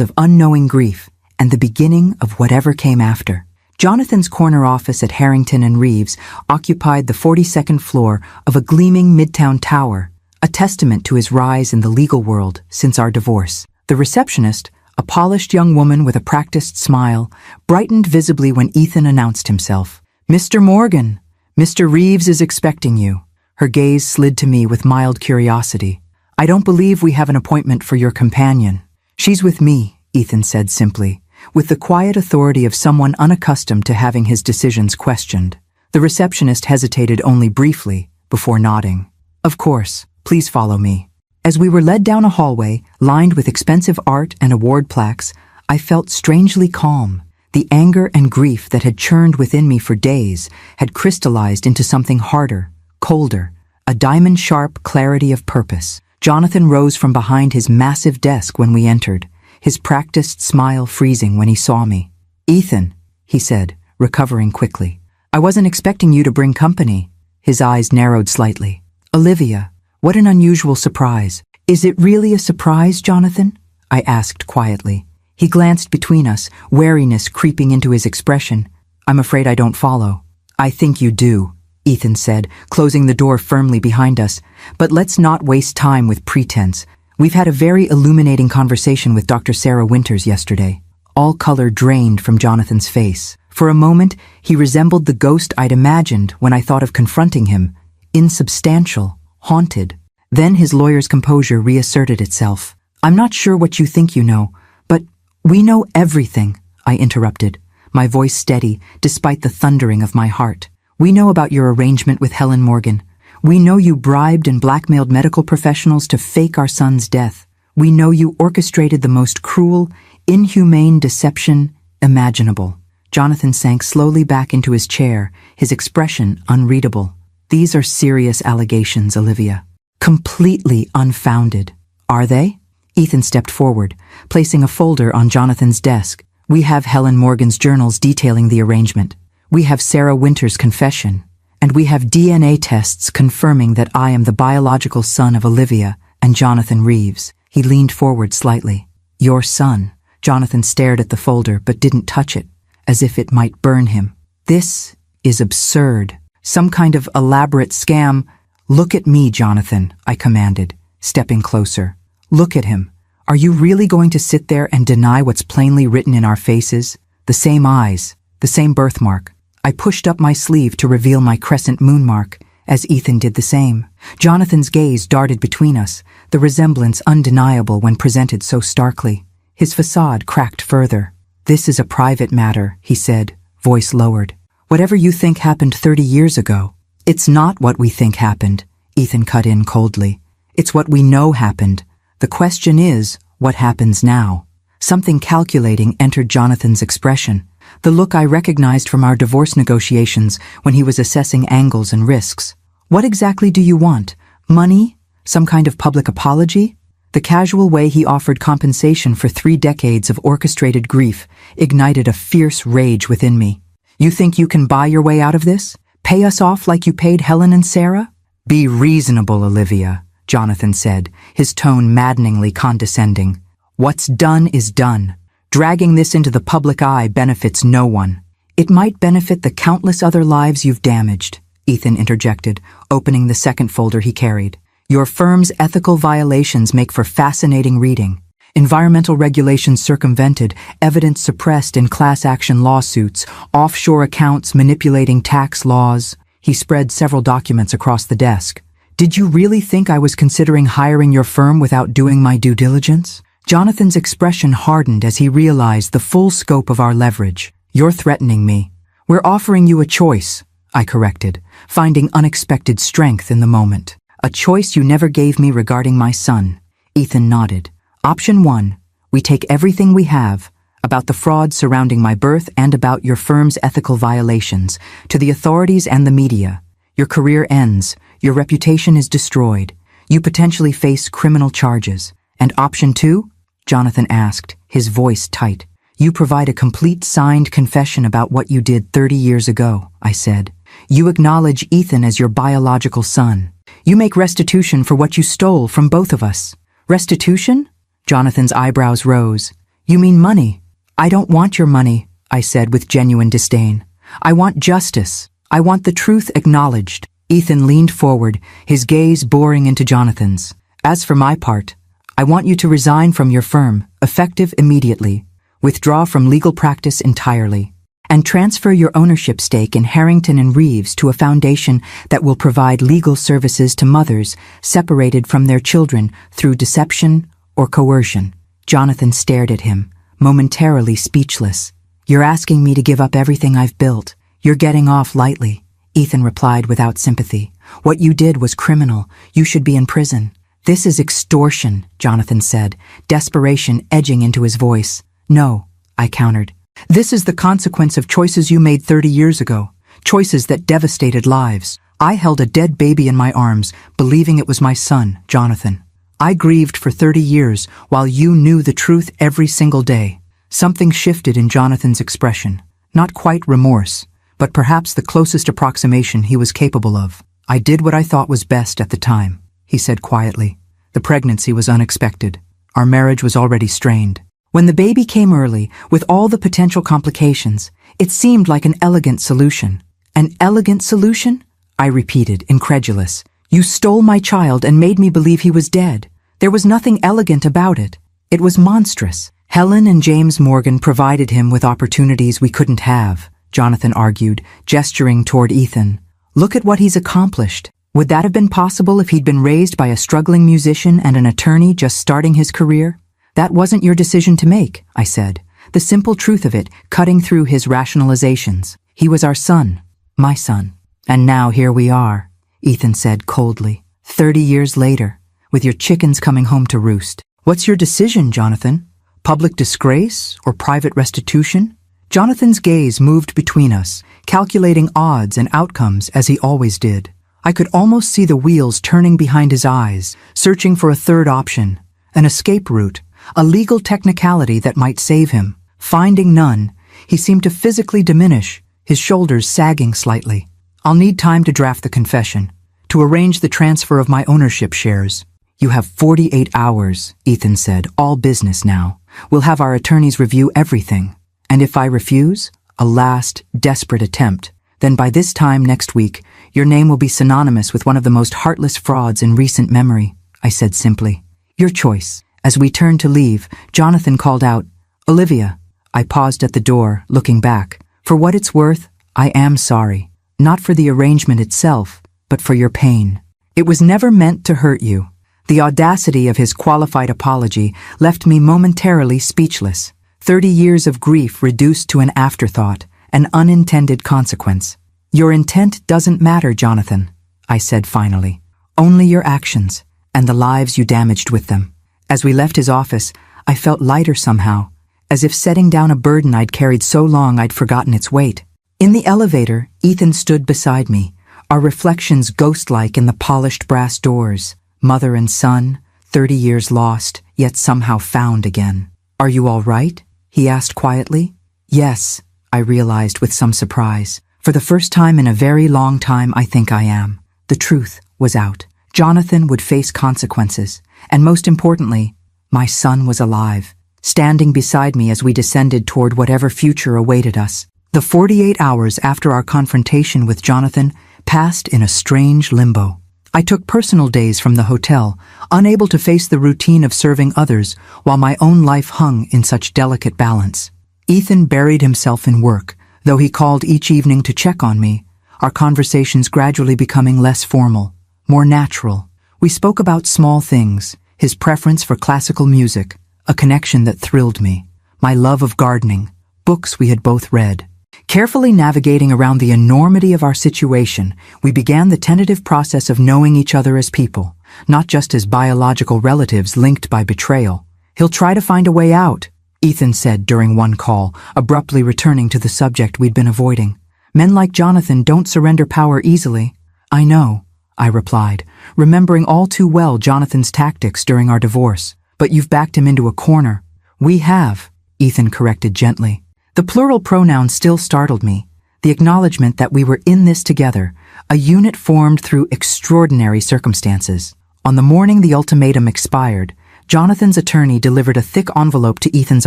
Speaker 1: of unknowing grief and the beginning of whatever came after. Jonathan's corner office at Harrington and Reeves occupied the 42nd floor of a gleaming midtown tower, a testament to his rise in the legal world since our divorce. The receptionist, a polished young woman with a practiced smile, brightened visibly when Ethan announced himself. Mr. Morgan, Mr. Reeves is expecting you. Her gaze slid to me with mild curiosity. I don't believe we have an appointment for your companion. She's with me, Ethan said simply, with the quiet authority of someone unaccustomed to having his decisions questioned. The receptionist hesitated only briefly before nodding. Of course, please follow me. As we were led down a hallway lined with expensive art and award plaques, I felt strangely calm. The anger and grief that had churned within me for days had crystallized into something harder, colder, a diamond-sharp clarity of purpose. Jonathan rose from behind his massive desk when we entered, his practiced smile freezing when he saw me. Ethan, he said, recovering quickly. I wasn't expecting you to bring company. His eyes narrowed slightly. Olivia, what an unusual surprise. Is it really a surprise, Jonathan? I asked quietly. He glanced between us, wariness creeping into his expression. I'm afraid I don't follow. I think you do, Ethan said, closing the door firmly behind us. But let's not waste time with pretense. We've had a very illuminating conversation with Dr. Sarah Winters yesterday. All color drained from Jonathan's face. For a moment, he resembled the ghost I'd imagined when I thought of confronting him. Insubstantial, haunted. Then his lawyer's composure reasserted itself. I'm not sure what you think you know, but we know everything, I interrupted, my voice steady despite the thundering of my heart. We know about your arrangement with Helen Morgan. We know you bribed and blackmailed medical professionals to fake our son's death. We know you orchestrated the most cruel, inhumane deception imaginable. Jonathan sank slowly back into his chair, his expression unreadable. These are serious allegations, Olivia. Completely unfounded. Are they? Ethan stepped forward, placing a folder on Jonathan's desk. We have Helen Morgan's journals detailing the arrangement. We have Sarah Winters' confession. And we have DNA tests confirming that I am the biological son of Olivia and Jonathan Reeves. He leaned forward slightly. Your son. Jonathan stared at the folder but didn't touch it, as if it might burn him. This is absurd. Some kind of elaborate scam. Look at me, Jonathan, I commanded, stepping closer. Look at him. Are you really going to sit there and deny what's plainly written in our faces? The same eyes, the same birthmark. I pushed up my sleeve to reveal my crescent moon mark, as Ethan did the same. Jonathan's gaze darted between us, the resemblance undeniable when presented so starkly. His facade cracked further. This is a private matter, he said, voice lowered. Whatever you think happened 30 years ago. It's not what we think happened, Ethan cut in coldly. It's what we know happened. The question is, what happens now? Something calculating entered Jonathan's expression, the look I recognized from our divorce negotiations when he was assessing angles and risks. What exactly do you want? Money? Some kind of public apology? The casual way he offered compensation for 3 decades of orchestrated grief ignited a fierce rage within me. You think you can buy your way out of this? Pay us off like you paid Helen and Sarah? Be reasonable, Olivia, Jonathan said, his tone maddeningly condescending. What's done is done. Dragging this into the public eye benefits no one. It might benefit the countless other lives you've damaged, Ethan interjected, opening the second folder he carried. Your firm's ethical violations make for fascinating reading. Environmental regulations circumvented, evidence suppressed in class action lawsuits, offshore accounts manipulating tax laws. He spread several documents across the desk. Did you really think I was considering hiring your firm without doing my due diligence? Jonathan's expression hardened as he realized the full scope of our leverage. You're threatening me. We're offering you a choice, I corrected, finding unexpected strength in the moment. A choice you never gave me regarding my son. Ethan nodded. Option 1, we take everything we have, about the fraud surrounding my birth and about your firm's ethical violations, to the authorities and the media. Your career ends, your reputation is destroyed, you potentially face criminal charges. And option 2? Jonathan asked, his voice tight. You provide a complete signed confession about what you did 30 years ago, I said. You acknowledge Ethan as your biological son. You make restitution for what you stole from both of us. Restitution? Jonathan's eyebrows rose. You mean money? I don't want your money, I said with genuine disdain. I want justice. I want the truth acknowledged. Ethan leaned forward, his gaze boring into Jonathan's. As for my part, I want you to resign from your firm, effective immediately, withdraw from legal practice entirely, and transfer your ownership stake in Harrington and Reeves to a foundation that will provide legal services to mothers separated from their children through deception or coercion. Jonathan stared at him, momentarily speechless. You're asking me to give up everything I've built. You're getting off lightly, Ethan replied without sympathy. What you did was criminal. You should be in prison. This is extortion, Jonathan said, desperation edging into his voice. No, I countered. This is the consequence of choices you made 30 years ago, choices that devastated lives. I held a dead baby in my arms, believing it was my son, Jonathan. I grieved for 30 years while you knew the truth every single day. Something shifted in Jonathan's expression. Not quite remorse, but perhaps the closest approximation he was capable of. I did what I thought was best at the time, he said quietly. The pregnancy was unexpected. Our marriage was already strained. When the baby came early, with all the potential complications, it seemed like an elegant solution. An elegant solution? I repeated, incredulous. You stole my child and made me believe he was dead. There was nothing elegant about it. It was monstrous. Helen and James Morgan provided him with opportunities we couldn't have, Jonathan argued, gesturing toward Ethan. Look at what he's accomplished. Would that have been possible if he'd been raised by a struggling musician and an attorney just starting his career? That wasn't your decision to make, I said, the simple truth of it cutting through his rationalizations. He was our son, my son. And now here we are, Ethan said coldly, 30 years later, with your chickens coming home to roost. What's your decision, Jonathan? Public disgrace or private restitution? Jonathan's gaze moved between us, calculating odds and outcomes as he always did. I could almost see the wheels turning behind his eyes, searching for a third option, an escape route, a legal technicality that might save him. Finding none, he seemed to physically diminish, his shoulders sagging slightly. I'll need time to draft the confession, to arrange the transfer of my ownership shares. You have 48 hours, Ethan said, all business now. We'll have our attorneys review everything. And if I refuse, a last, desperate attempt, then by this time next week, your name will be synonymous with one of the most heartless frauds in recent memory, I said simply. Your choice. As we turned to leave, Jonathan called out, Olivia. I paused at the door, looking back. For what it's worth, I am sorry. Not for the arrangement itself, but for your pain. It was never meant to hurt you. The audacity of his qualified apology left me momentarily speechless. 30 years of grief reduced to an afterthought, an unintended consequence. Your intent doesn't matter, Jonathan, I said finally. Only your actions, and the lives you damaged with them. As we left his office, I felt lighter somehow, as if setting down a burden I'd carried so long I'd forgotten its weight. In the elevator, Ethan stood beside me, our reflections ghost-like in the polished brass doors. Mother and son, 30 years lost, yet somehow found again. Are you all right? He asked quietly. Yes, I realized with some surprise. For the first time in a very long time, I think I am. The truth was out. Jonathan would face consequences, and most importantly, my son was alive, standing beside me as we descended toward whatever future awaited us. The 48 hours after our confrontation with Jonathan passed in a strange limbo. I took personal days from the hotel, unable to face the routine of serving others while my own life hung in such delicate balance. Ethan buried himself in work, though he called each evening to check on me, our conversations gradually becoming less formal, more natural. We spoke about small things, his preference for classical music, a connection that thrilled me, my love of gardening, books we had both read. Carefully navigating around the enormity of our situation, we began the tentative process of knowing each other as people, not just as biological relatives linked by betrayal. He'll try to find a way out, Ethan said during one call, abruptly returning to the subject we'd been avoiding. Men like Jonathan don't surrender power easily. I know, I replied, remembering all too well Jonathan's tactics during our divorce. But you've backed him into a corner. We have, Ethan corrected gently. The plural pronoun still startled me, the acknowledgement that we were in this together, a unit formed through extraordinary circumstances. On the morning the ultimatum expired, Jonathan's attorney delivered a thick envelope to Ethan's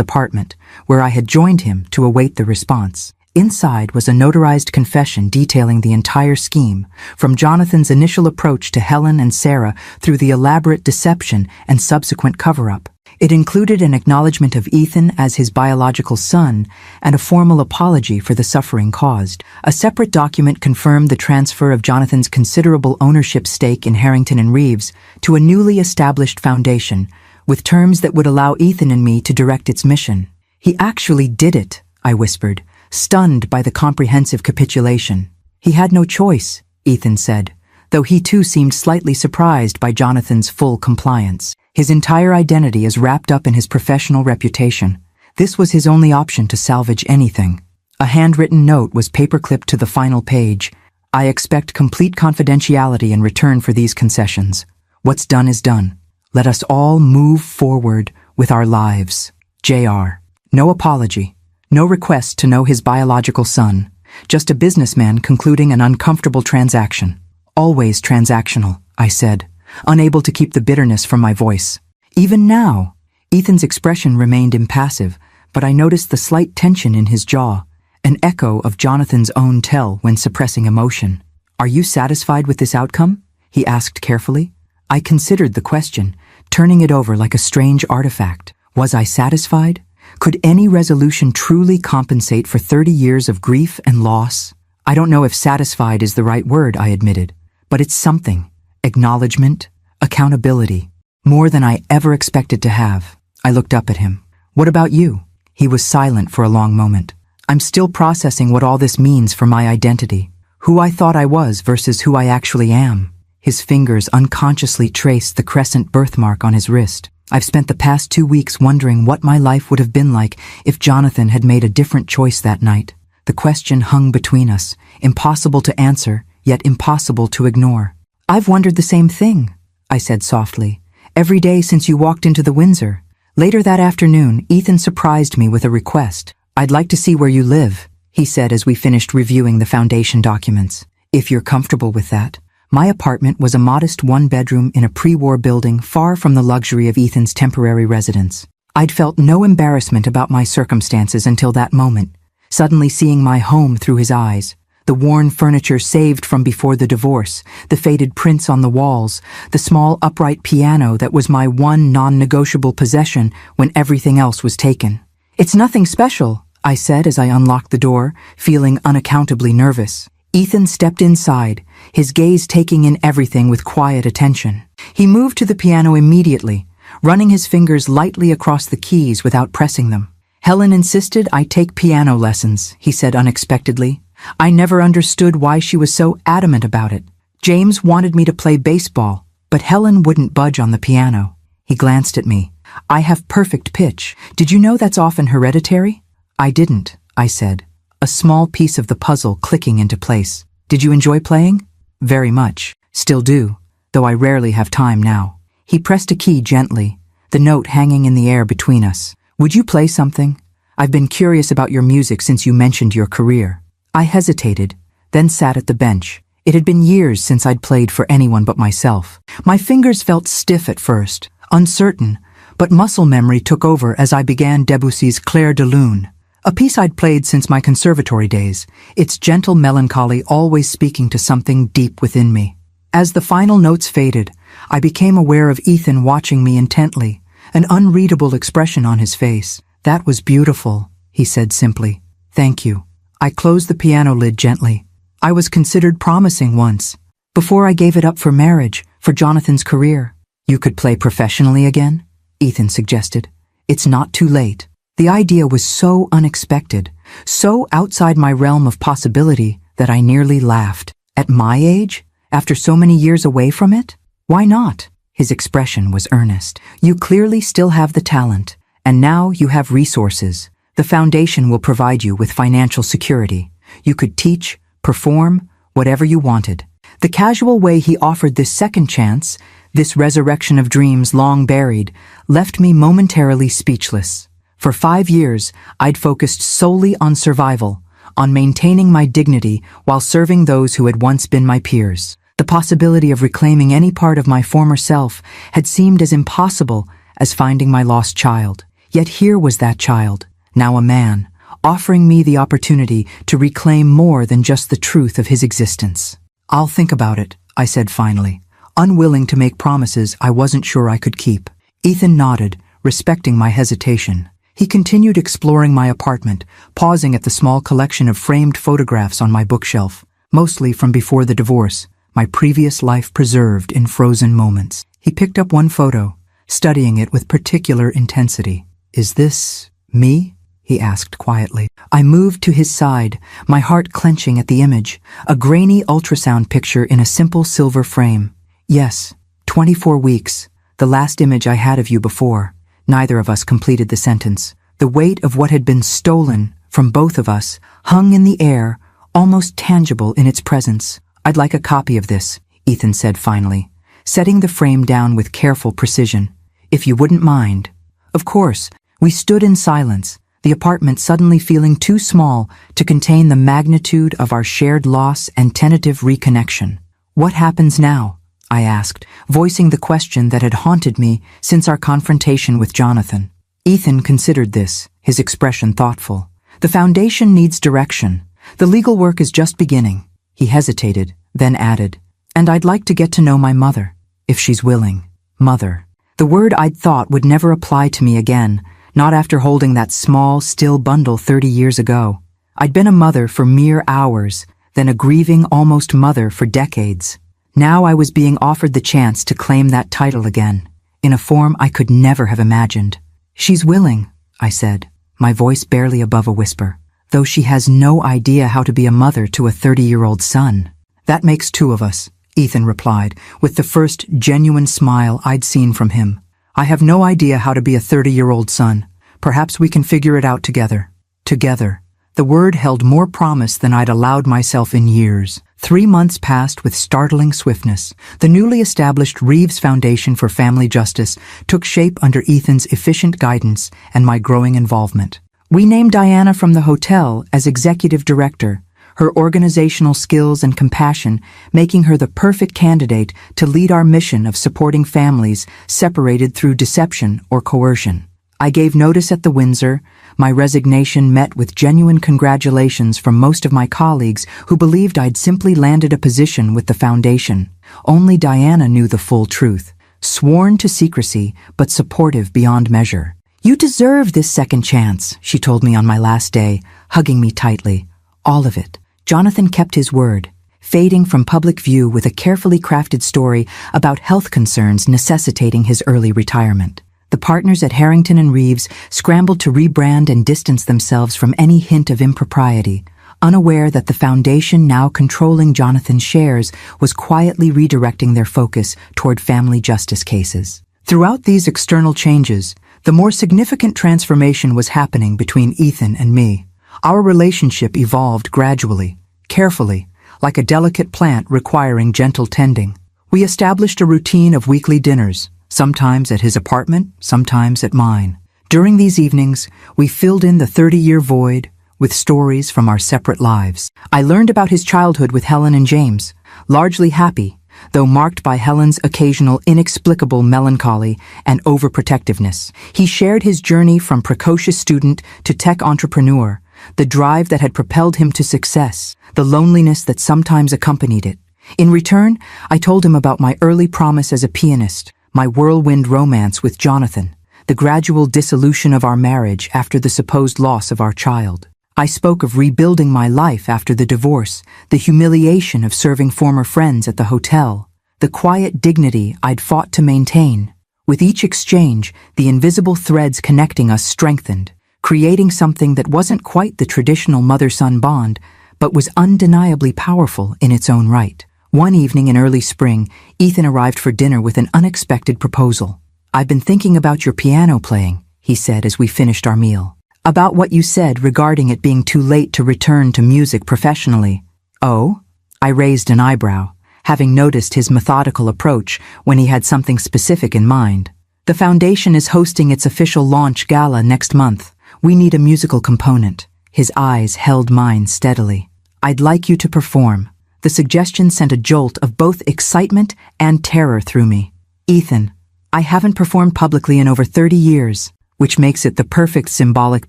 Speaker 1: apartment, where I had joined him to await the response. Inside was a notarized confession detailing the entire scheme, from Jonathan's initial approach to Helen and Sarah through the elaborate deception and subsequent cover-up. It included an acknowledgement of Ethan as his biological son and a formal apology for the suffering caused. A separate document confirmed the transfer of Jonathan's considerable ownership stake in Harrington and Reeves to a newly established foundation, with terms that would allow Ethan and me to direct its mission. He actually did it, I whispered, stunned by the comprehensive capitulation. He had no choice, Ethan said, though he too seemed slightly surprised by Jonathan's full compliance. His entire identity is wrapped up in his professional reputation. This was his only option to salvage anything. A handwritten note was paperclipped to the final page. I expect complete confidentiality in return for these concessions. What's done is done. Let us all move forward with our lives. J.R. No apology. No request to know his biological son. Just a businessman concluding an uncomfortable transaction. Always transactional, I said, unable to keep the bitterness from my voice. Even now, Ethan's expression remained impassive, but I noticed the slight tension in his jaw, an echo of Jonathan's own tell when suppressing emotion. Are you satisfied with this outcome? He asked carefully. I considered the question, turning it over like a strange artifact. Was I satisfied? Could any resolution truly compensate for 30 years of grief and loss? I don't know if satisfied is the right word, I admitted, but it's something. Acknowledgement, accountability, more than I ever expected to have. I looked up at him. What about you? He was silent for a long moment. I'm still processing what all this means for my identity, who I thought I was versus who I actually am. His fingers unconsciously traced the crescent birthmark on his wrist. I've spent the past 2 weeks wondering what my life would have been like if Jonathan had made a different choice that night. The question hung between us, impossible to answer, yet impossible to ignore. I've wondered the same thing, I said softly, every day since you walked into the Windsor. Later that afternoon, Ethan surprised me with a request. I'd like to see where you live, he said as we finished reviewing the foundation documents. If you're comfortable with that. My apartment was a modest one-bedroom in a pre-war building far from the luxury of Ethan's temporary residence. I'd felt no embarrassment about my circumstances until that moment, suddenly seeing my home through his eyes. The worn furniture saved from before the divorce, the faded prints on the walls, the small upright piano that was my one non-negotiable possession when everything else was taken. "It's nothing special," I said as I unlocked the door, feeling unaccountably nervous. Ethan stepped inside, his gaze taking in everything with quiet attention. He moved to the piano immediately, running his fingers lightly across the keys without pressing them. "Helen insisted I take piano lessons," he said unexpectedly. "I never understood why she was so adamant about it. James wanted me to play baseball, but Helen wouldn't budge on the piano." He glanced at me. "I have perfect pitch. Did you know that's often hereditary?" "I didn't," I said, a small piece of the puzzle clicking into place. "Did you enjoy playing?" "Very much. Still do, though I rarely have time now." He pressed a key gently, the note hanging in the air between us. "Would you play something? I've been curious about your music since you mentioned your career." I hesitated, then sat at the bench. It had been years since I'd played for anyone but myself. My fingers felt stiff at first, uncertain, but muscle memory took over as I began Debussy's Clair de Lune, a piece I'd played since my conservatory days, its gentle melancholy always speaking to something deep within me. As the final notes faded, I became aware of Ethan watching me intently, an unreadable expression on his face. "That was beautiful," he said simply. "Thank you." I closed the piano lid gently. I was considered promising once, before I gave it up for marriage, for Jonathan's career. "You could play professionally again?" Ethan suggested. "It's not too late." The idea was so unexpected, so outside my realm of possibility that I nearly laughed. At my age? After so many years away from it? "Why not?" His expression was earnest. "You clearly still have the talent, and now you have resources. The foundation will provide you with financial security. You could teach, perform, whatever you wanted." The casual way he offered this second chance, this resurrection of dreams long buried, left me momentarily speechless. For 5 years, I'd focused solely on survival, on maintaining my dignity while serving those who had once been my peers. The possibility of reclaiming any part of my former self had seemed as impossible as finding my lost child. Yet here was that child, now a man, offering me the opportunity to reclaim more than just the truth of his existence. "I'll think about it," I said finally, unwilling to make promises I wasn't sure I could keep. Ethan nodded, respecting my hesitation. He continued exploring my apartment, pausing at the small collection of framed photographs on my bookshelf, mostly from before the divorce, my previous life preserved in frozen moments. He picked up one photo, studying it with particular intensity. "Is this me?" he asked quietly. I moved to his side, my heart clenching at the image, a grainy ultrasound picture in a simple silver frame. "Yes, 24 weeks, the last image I had of you before." Neither of us completed the sentence. The weight of what had been stolen from both of us hung in the air, almost tangible in its presence. "I'd like a copy of this," Ethan said finally, setting the frame down with careful precision. "If you wouldn't mind." Of course, we stood in silence, the apartment suddenly feeling too small to contain the magnitude of our shared loss and tentative reconnection. "What happens now?" I asked, voicing the question that had haunted me since our confrontation with Jonathan. Ethan considered this, his expression thoughtful. "The foundation needs direction. The legal work is just beginning." He hesitated, then added, "And I'd like to get to know my mother, if she's willing." Mother. The word I'd thought would never apply to me again, not after holding that small, still bundle 30 years ago. I'd been a mother for mere hours, then a grieving almost mother for decades. Now I was being offered the chance to claim that title again, in a form I could never have imagined. "She's willing," I said, my voice barely above a whisper, "though she has no idea how to be a mother to a 30-year-old son." "That makes 2 of us," Ethan replied, with the first genuine smile I'd seen from him. "I have no idea how to be a 30-year-old son. Perhaps we can figure it out together." Together. The word held more promise than I'd allowed myself in years. 3 months passed with startling swiftness. The newly established Reeves Foundation for Family Justice took shape under Ethan's efficient guidance and my growing involvement. We named Diana from the hotel as executive director, her organizational skills and compassion making her the perfect candidate to lead our mission of supporting families separated through deception or coercion. I gave notice at the Windsor. My resignation met with genuine congratulations from most of my colleagues who believed I'd simply landed a position with the foundation. Only Diana knew the full truth, sworn to secrecy but supportive beyond measure. "You deserve this second chance," she told me on my last day, hugging me tightly. All of it. Jonathan kept his word, fading from public view with a carefully crafted story about health concerns necessitating his early retirement. The partners at Harrington and Reeves scrambled to rebrand and distance themselves from any hint of impropriety, unaware that the foundation now controlling Jonathan's shares was quietly redirecting their focus toward family justice cases. Throughout these external changes, the more significant transformation was happening between Ethan and me. Our relationship evolved gradually, carefully, like a delicate plant requiring gentle tending. We established a routine of weekly dinners, sometimes at his apartment, sometimes at mine. During these evenings, we filled in the 30-year void with stories from our separate lives. I learned about his childhood with Helen and James, largely happy, though marked by Helen's occasional inexplicable melancholy and overprotectiveness. He shared his journey from precocious student to tech entrepreneur, the drive that had propelled him to success, the loneliness that sometimes accompanied it. In return, I told him about my early promise as a pianist, my whirlwind romance with Jonathan, the gradual dissolution of our marriage after the supposed loss of our child. I spoke of rebuilding my life after the divorce, the humiliation of serving former friends at the hotel, the quiet dignity I'd fought to maintain. With each exchange, the invisible threads connecting us strengthened, creating something that wasn't quite the traditional mother-son bond, but was undeniably powerful in its own right. One evening in early spring, Ethan arrived for dinner with an unexpected proposal. "I've been thinking about your piano playing," he said as we finished our meal. "About what you said regarding it being too late to return to music professionally." "Oh?" I raised an eyebrow, having noticed his methodical approach when he had something specific in mind. "The foundation is hosting its official launch gala next month. We need a musical component." His eyes held mine steadily. "I'd like you to perform." The suggestion sent a jolt of both excitement and terror through me. "Ethan, I haven't performed publicly in over 30 years, which makes it the perfect symbolic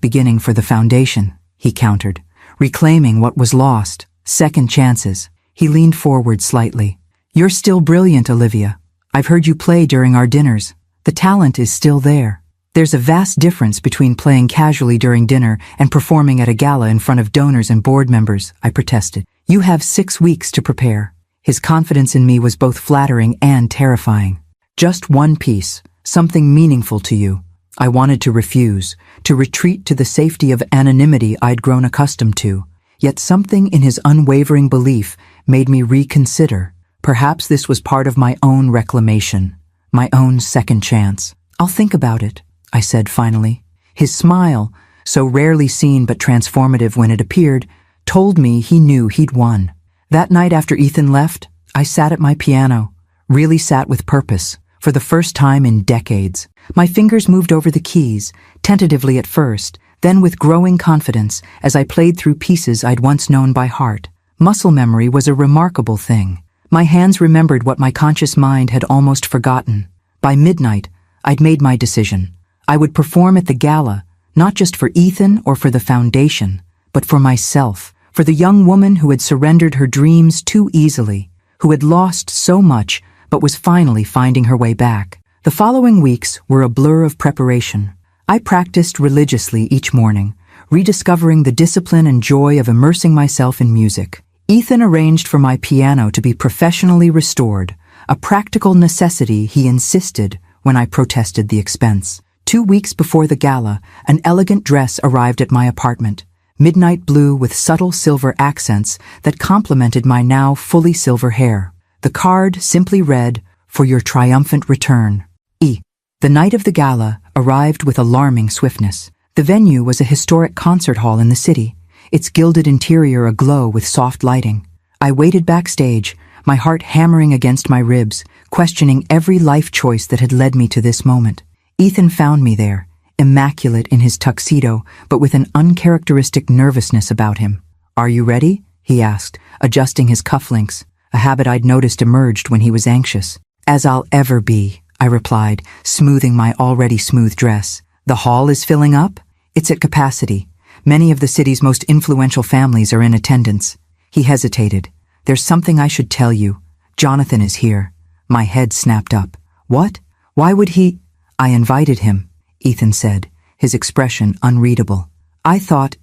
Speaker 1: beginning for the foundation," he countered, reclaiming what was lost. "Second chances." He leaned forward slightly. "You're still brilliant, Olivia. I've heard you play during our dinners. The talent is still there. There's a vast difference between playing casually during dinner and performing at a gala in front of donors and board members," I protested. "You have 6 weeks to prepare." His confidence in me was both flattering and terrifying. "Just one piece, something meaningful to you." I wanted to refuse, to retreat to the safety of anonymity I'd grown accustomed to. Yet something in his unwavering belief made me reconsider. Perhaps this was part of my own reclamation, my own second chance. "I'll think about it," I said finally. His smile, so rarely seen but transformative when it appeared, told me he knew he'd won. That night after Ethan left, I sat at my piano, really sat with purpose, for the first time in decades. My fingers moved over the keys, tentatively at first, then with growing confidence as I played through pieces I'd once known by heart. Muscle memory was a remarkable thing. My hands remembered what my conscious mind had almost forgotten. By midnight, I'd made my decision. I would perform at the gala, not just for Ethan or for the foundation, but for myself, for the young woman who had surrendered her dreams too easily, who had lost so much but was finally finding her way back. The following weeks were a blur of preparation. I practiced religiously each morning, rediscovering the discipline and joy of immersing myself in music. Ethan arranged for my piano to be professionally restored, a practical necessity he insisted when I protested the expense. 2 weeks before the gala, an elegant dress arrived at my apartment, midnight blue with subtle silver accents that complemented my now fully silver hair. The card simply read, "For your triumphant return, E." The night of the gala arrived with alarming swiftness. The venue was a historic concert hall in the city, its gilded interior aglow with soft lighting. I waited backstage, my heart hammering against my ribs, questioning every life choice that had led me to this moment. Ethan found me there, immaculate in his tuxedo, but with an uncharacteristic nervousness about him. "Are you ready?" he asked, adjusting his cufflinks, a habit I'd noticed emerged when he was anxious. As I'll ever be, I replied, smoothing my already smooth dress. The hall is filling up? It's at capacity. Many of the city's most influential families are in attendance. He hesitated. There's something I should tell you. Jonathan is here. My head snapped up. What? Why would he? I invited him, Ethan said, his expression unreadable. I thought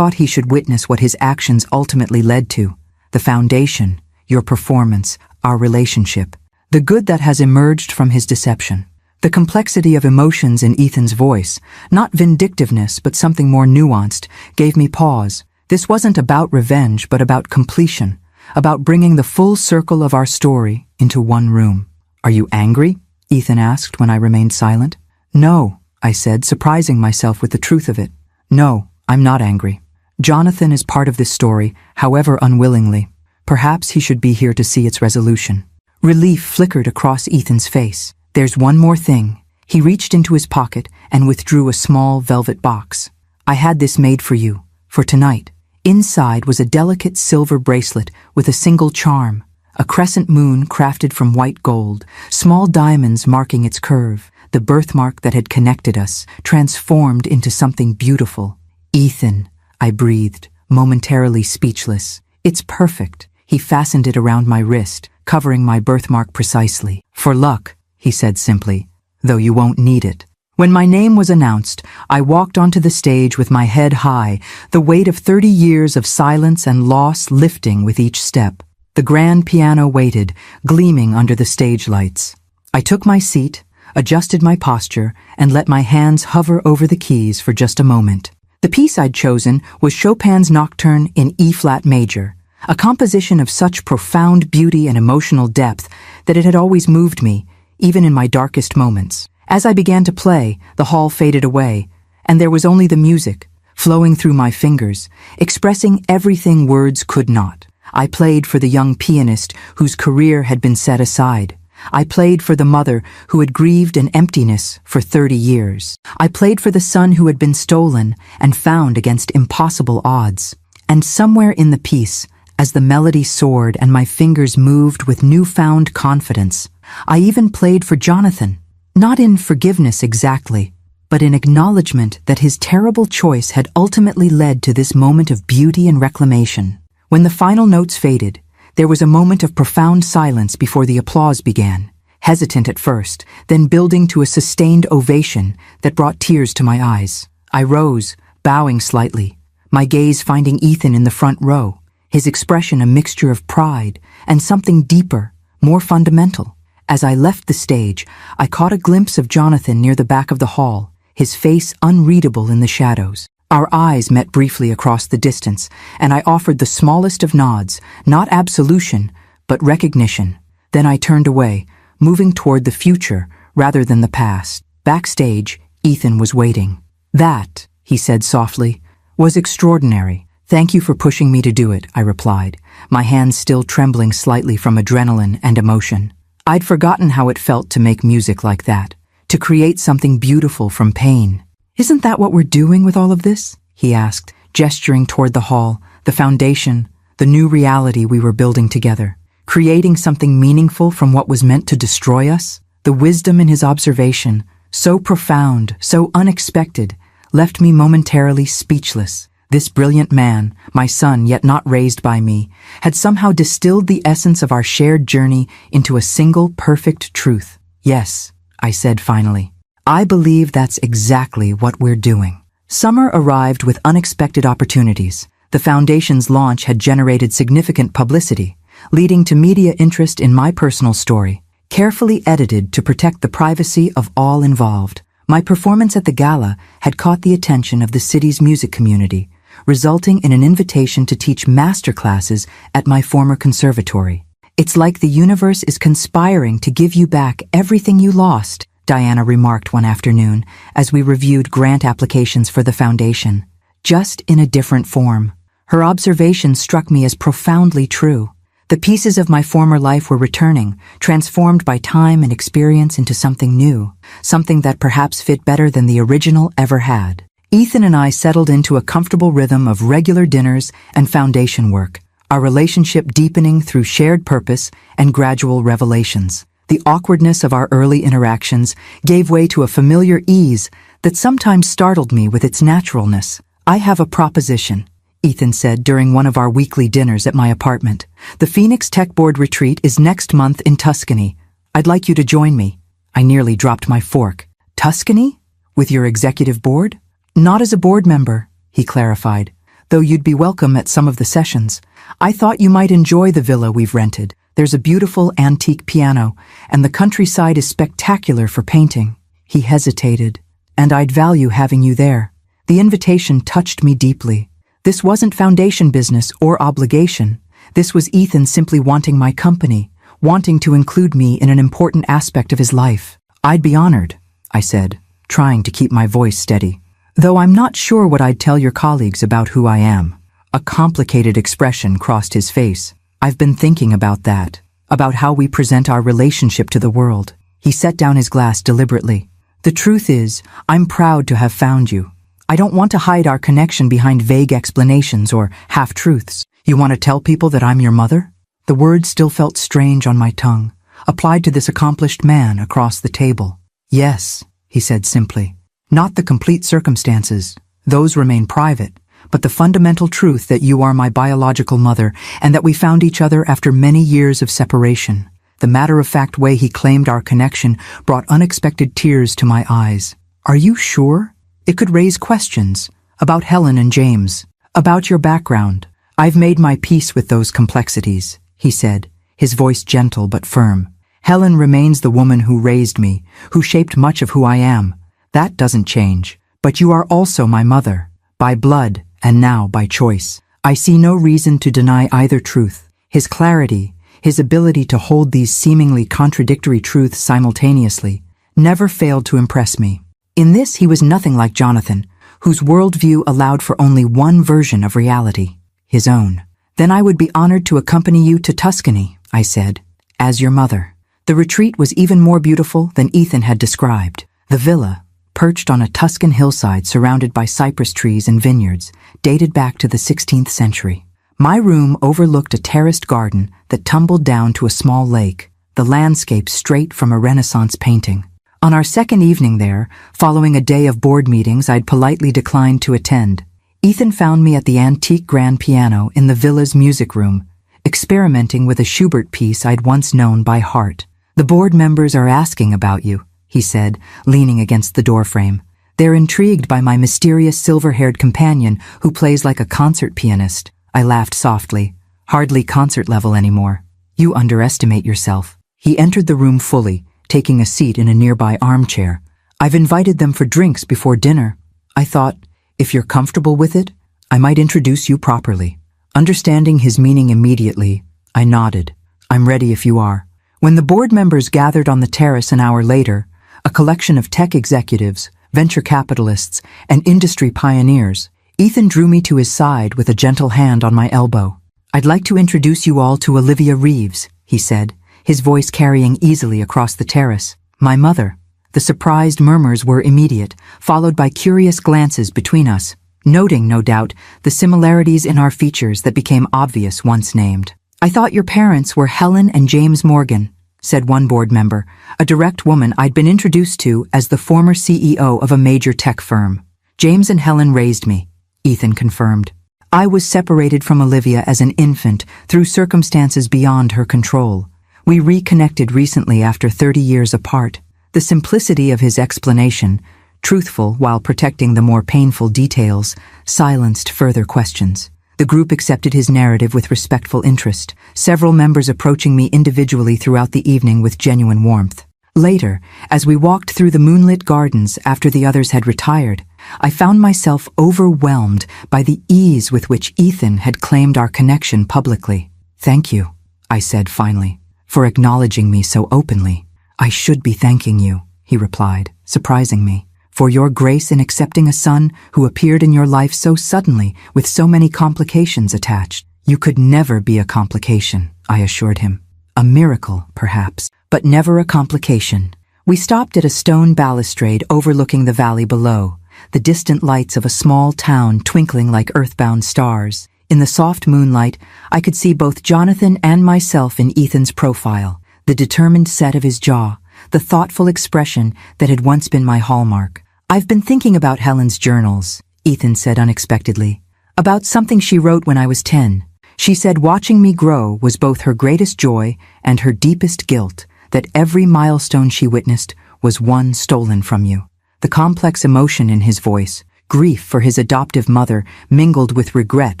Speaker 1: he should witness what his actions ultimately led to. The foundation, your performance, our relationship. The good that has emerged from his deception. The complexity of emotions in Ethan's voice, not vindictiveness but something more nuanced, gave me pause. This wasn't about revenge but about completion, about bringing the full circle of our story into one room. Are you angry? Ethan asked when I remained silent. No, I said, surprising myself with the truth of it. No, I'm not angry. Jonathan is part of this story, however unwillingly. Perhaps he should be here to see its resolution. Relief flickered across Ethan's face. There's one more thing. He reached into his pocket and withdrew a small velvet box. I had this made for you, for tonight. Inside was a delicate silver bracelet with a single charm, a crescent moon crafted from white gold, small diamonds marking its curve, the birthmark that had connected us, transformed into something beautiful. Ethan, I breathed, momentarily speechless. It's perfect. He fastened it around my wrist, covering my birthmark precisely. For luck, he said simply, though you won't need it. When my name was announced, I walked onto the stage with my head high, the weight of 30 years of silence and loss lifting with each step. The grand piano waited, gleaming under the stage lights. I took my seat, adjusted my posture, and let my hands hover over the keys for just a moment. The piece I'd chosen was Chopin's Nocturne in E-flat major, a composition of such profound beauty and emotional depth that it had always moved me, even in my darkest moments. As I began to play, the hall faded away, and there was only the music, flowing through my fingers, expressing everything words could not. I played for the young pianist whose career had been set aside. I played for the mother who had grieved an emptiness for 30 years. I played for the son who had been stolen and found against impossible odds. And somewhere in the piece, as the melody soared and my fingers moved with newfound confidence, I even played for Jonathan, not in forgiveness exactly, but in acknowledgement that his terrible choice had ultimately led to this moment of beauty and reclamation. When the final notes faded, there was a moment of profound silence before the applause began, hesitant at first, then building to a sustained ovation that brought tears to my eyes. I rose, bowing slightly, my gaze finding Ethan in the front row, his expression a mixture of pride and something deeper, more fundamental. As I left the stage, I caught a glimpse of Jonathan near the back of the hall, his face unreadable in the shadows. Our eyes met briefly across the distance, and I offered the smallest of nods, not absolution, but recognition. Then I turned away, moving toward the future rather than the past. Backstage, Ethan was waiting. That, he said softly, was extraordinary. Thank you for pushing me to do it, I replied, my hands still trembling slightly from adrenaline and emotion. I'd forgotten how it felt to make music like that, to create something beautiful from pain. Isn't that what we're doing with all of this? He asked, gesturing toward the hall, the foundation, the new reality we were building together. Creating something meaningful from what was meant to destroy us? The wisdom in his observation, so profound, so unexpected, left me momentarily speechless. This brilliant man, my son yet not raised by me, had somehow distilled the essence of our shared journey into a single perfect truth. Yes, I said finally. I believe that's exactly what we're doing. Summer arrived with unexpected opportunities. The foundation's launch had generated significant publicity, leading to media interest in my personal story, carefully edited to protect the privacy of all involved. My performance at the gala had caught the attention of the city's music community, resulting in an invitation to teach masterclasses at my former conservatory. It's like the universe is conspiring to give you back everything you lost, Diana remarked one afternoon as we reviewed grant applications for the foundation, just in a different form. Her observation struck me as profoundly true. The pieces of my former life were returning, transformed by time and experience into something new, something that perhaps fit better than the original ever had. Ethan and I settled into a comfortable rhythm of regular dinners and foundation work, our relationship deepening through shared purpose and gradual revelations. The awkwardness of our early interactions gave way to a familiar ease that sometimes startled me with its naturalness. "I have a proposition," Ethan said during one of our weekly dinners at my apartment. "The Phoenix Tech Board retreat is next month in Tuscany. I'd like you to join me." I nearly dropped my fork. "Tuscany? With your executive board?" "Not as a board member," he clarified, "though you'd be welcome at some of the sessions. I thought you might enjoy the villa we've rented. There's a beautiful antique piano, and the countryside is spectacular for painting." He hesitated. "And I'd value having you there." The invitation touched me deeply. This wasn't foundation business or obligation. This was Ethan simply wanting my company, wanting to include me in an important aspect of his life. "I'd be honored," I said, trying to keep my voice steady. "Though I'm not sure what I'd tell your colleagues about who I am." A complicated expression crossed his face. "I've been thinking about that, about how we present our relationship to the world." He set down his glass deliberately. "The truth is, I'm proud to have found you. I don't want to hide our connection behind vague explanations or half-truths. You want to tell people that I'm your mother?" The words still felt strange on my tongue, applied to this accomplished man across the table. "Yes," he said simply. "Not the complete circumstances. Those remain private, but the fundamental truth that you are my biological mother and that we found each other after many years of separation." The matter-of-fact way he claimed our connection brought unexpected tears to my eyes. "Are you sure? It could raise questions about Helen and James, about your background." "I've made my peace with those complexities," he said, his voice gentle but firm. "Helen remains the woman who raised me, who shaped much of who I am. That doesn't change. But you are also my mother, by blood and now by choice. I see no reason to deny either truth." His clarity, his ability to hold these seemingly contradictory truths simultaneously, never failed to impress me. In this he was nothing like Jonathan, whose worldview allowed for only one version of reality, his own. "Then I would be honored to accompany you to Tuscany," I said, "as your mother." The retreat was even more beautiful than Ethan had described. The villa, perched on a Tuscan hillside surrounded by cypress trees and vineyards, dated back to the 16th century. My room overlooked a terraced garden that tumbled down to a small lake, the landscape straight from a Renaissance painting. On our second evening there, following a day of board meetings I'd politely declined to attend, Ethan found me at the antique grand piano in the villa's music room, experimenting with a Schubert piece I'd once known by heart. "The board members are asking about you," he said, leaning against the doorframe. "They're intrigued by my mysterious silver-haired companion who plays like a concert pianist." I laughed softly. "Hardly concert level anymore. You underestimate yourself." He entered the room fully, taking a seat in a nearby armchair. "I've invited them for drinks before dinner. I thought, if you're comfortable with it, I might introduce you properly." Understanding his meaning immediately, I nodded. "I'm ready if you are." When the board members gathered on the terrace an hour later, a collection of tech executives, venture capitalists, and industry pioneers, Ethan drew me to his side with a gentle hand on my elbow. "I'd like to introduce you all to Olivia Reeves," he said, his voice carrying easily across the terrace. "My mother." The surprised murmurs were immediate, followed by curious glances between us, noting, no doubt, the similarities in our features that became obvious once named. "I thought your parents were Helen and James Morgan," said one board member, a direct woman I'd been introduced to as the former CEO of a major tech firm. "James and Helen raised me," Ethan confirmed. "I was separated from Olivia as an infant through circumstances beyond her control. We reconnected recently after 30 years apart." The simplicity of his explanation, truthful while protecting the more painful details, silenced further questions. The group accepted his narrative with respectful interest, several members approaching me individually throughout the evening with genuine warmth. Later, as we walked through the moonlit gardens after the others had retired, I found myself overwhelmed by the ease with which Ethan had claimed our connection publicly. "Thank you," I said finally, "for acknowledging me so openly." "I should be thanking you," he replied, surprising me, "for your grace in accepting a son who appeared in your life so suddenly with so many complications attached." "You could never be a complication," I assured him. "A miracle, perhaps, but never a complication." We stopped at a stone balustrade overlooking the valley below, the distant lights of a small town twinkling like earthbound stars. In the soft moonlight, I could see both Jonathan and myself in Ethan's profile, the determined set of his jaw, the thoughtful expression that had once been my hallmark. "I've been thinking about Helen's journals," Ethan said unexpectedly, "about something she wrote when I was 10. She said watching me grow was both her greatest joy and her deepest guilt, that every milestone she witnessed was one stolen from you." The complex emotion in his voice, grief for his adoptive mother mingled with regret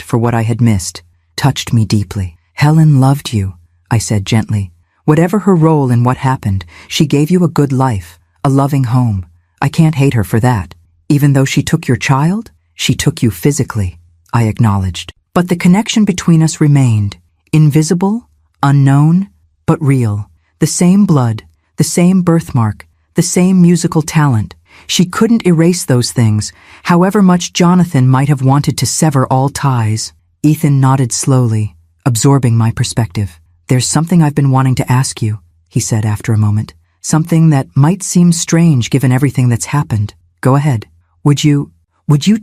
Speaker 1: for what I had missed, touched me deeply. "Helen loved you," I said gently. "Whatever her role in what happened, she gave you a good life, a loving home. I can't hate her for that. Even though she took your child, she took you physically," I acknowledged. But the connection between us remained, invisible, unknown, but real. The same blood, the same birthmark, the same musical talent. She couldn't erase those things, however much Jonathan might have wanted to sever all ties. Ethan nodded slowly, absorbing my perspective. "There's something I've been wanting to ask you," he said after a moment. "Something that might seem strange given everything that's happened. Go ahead. Would you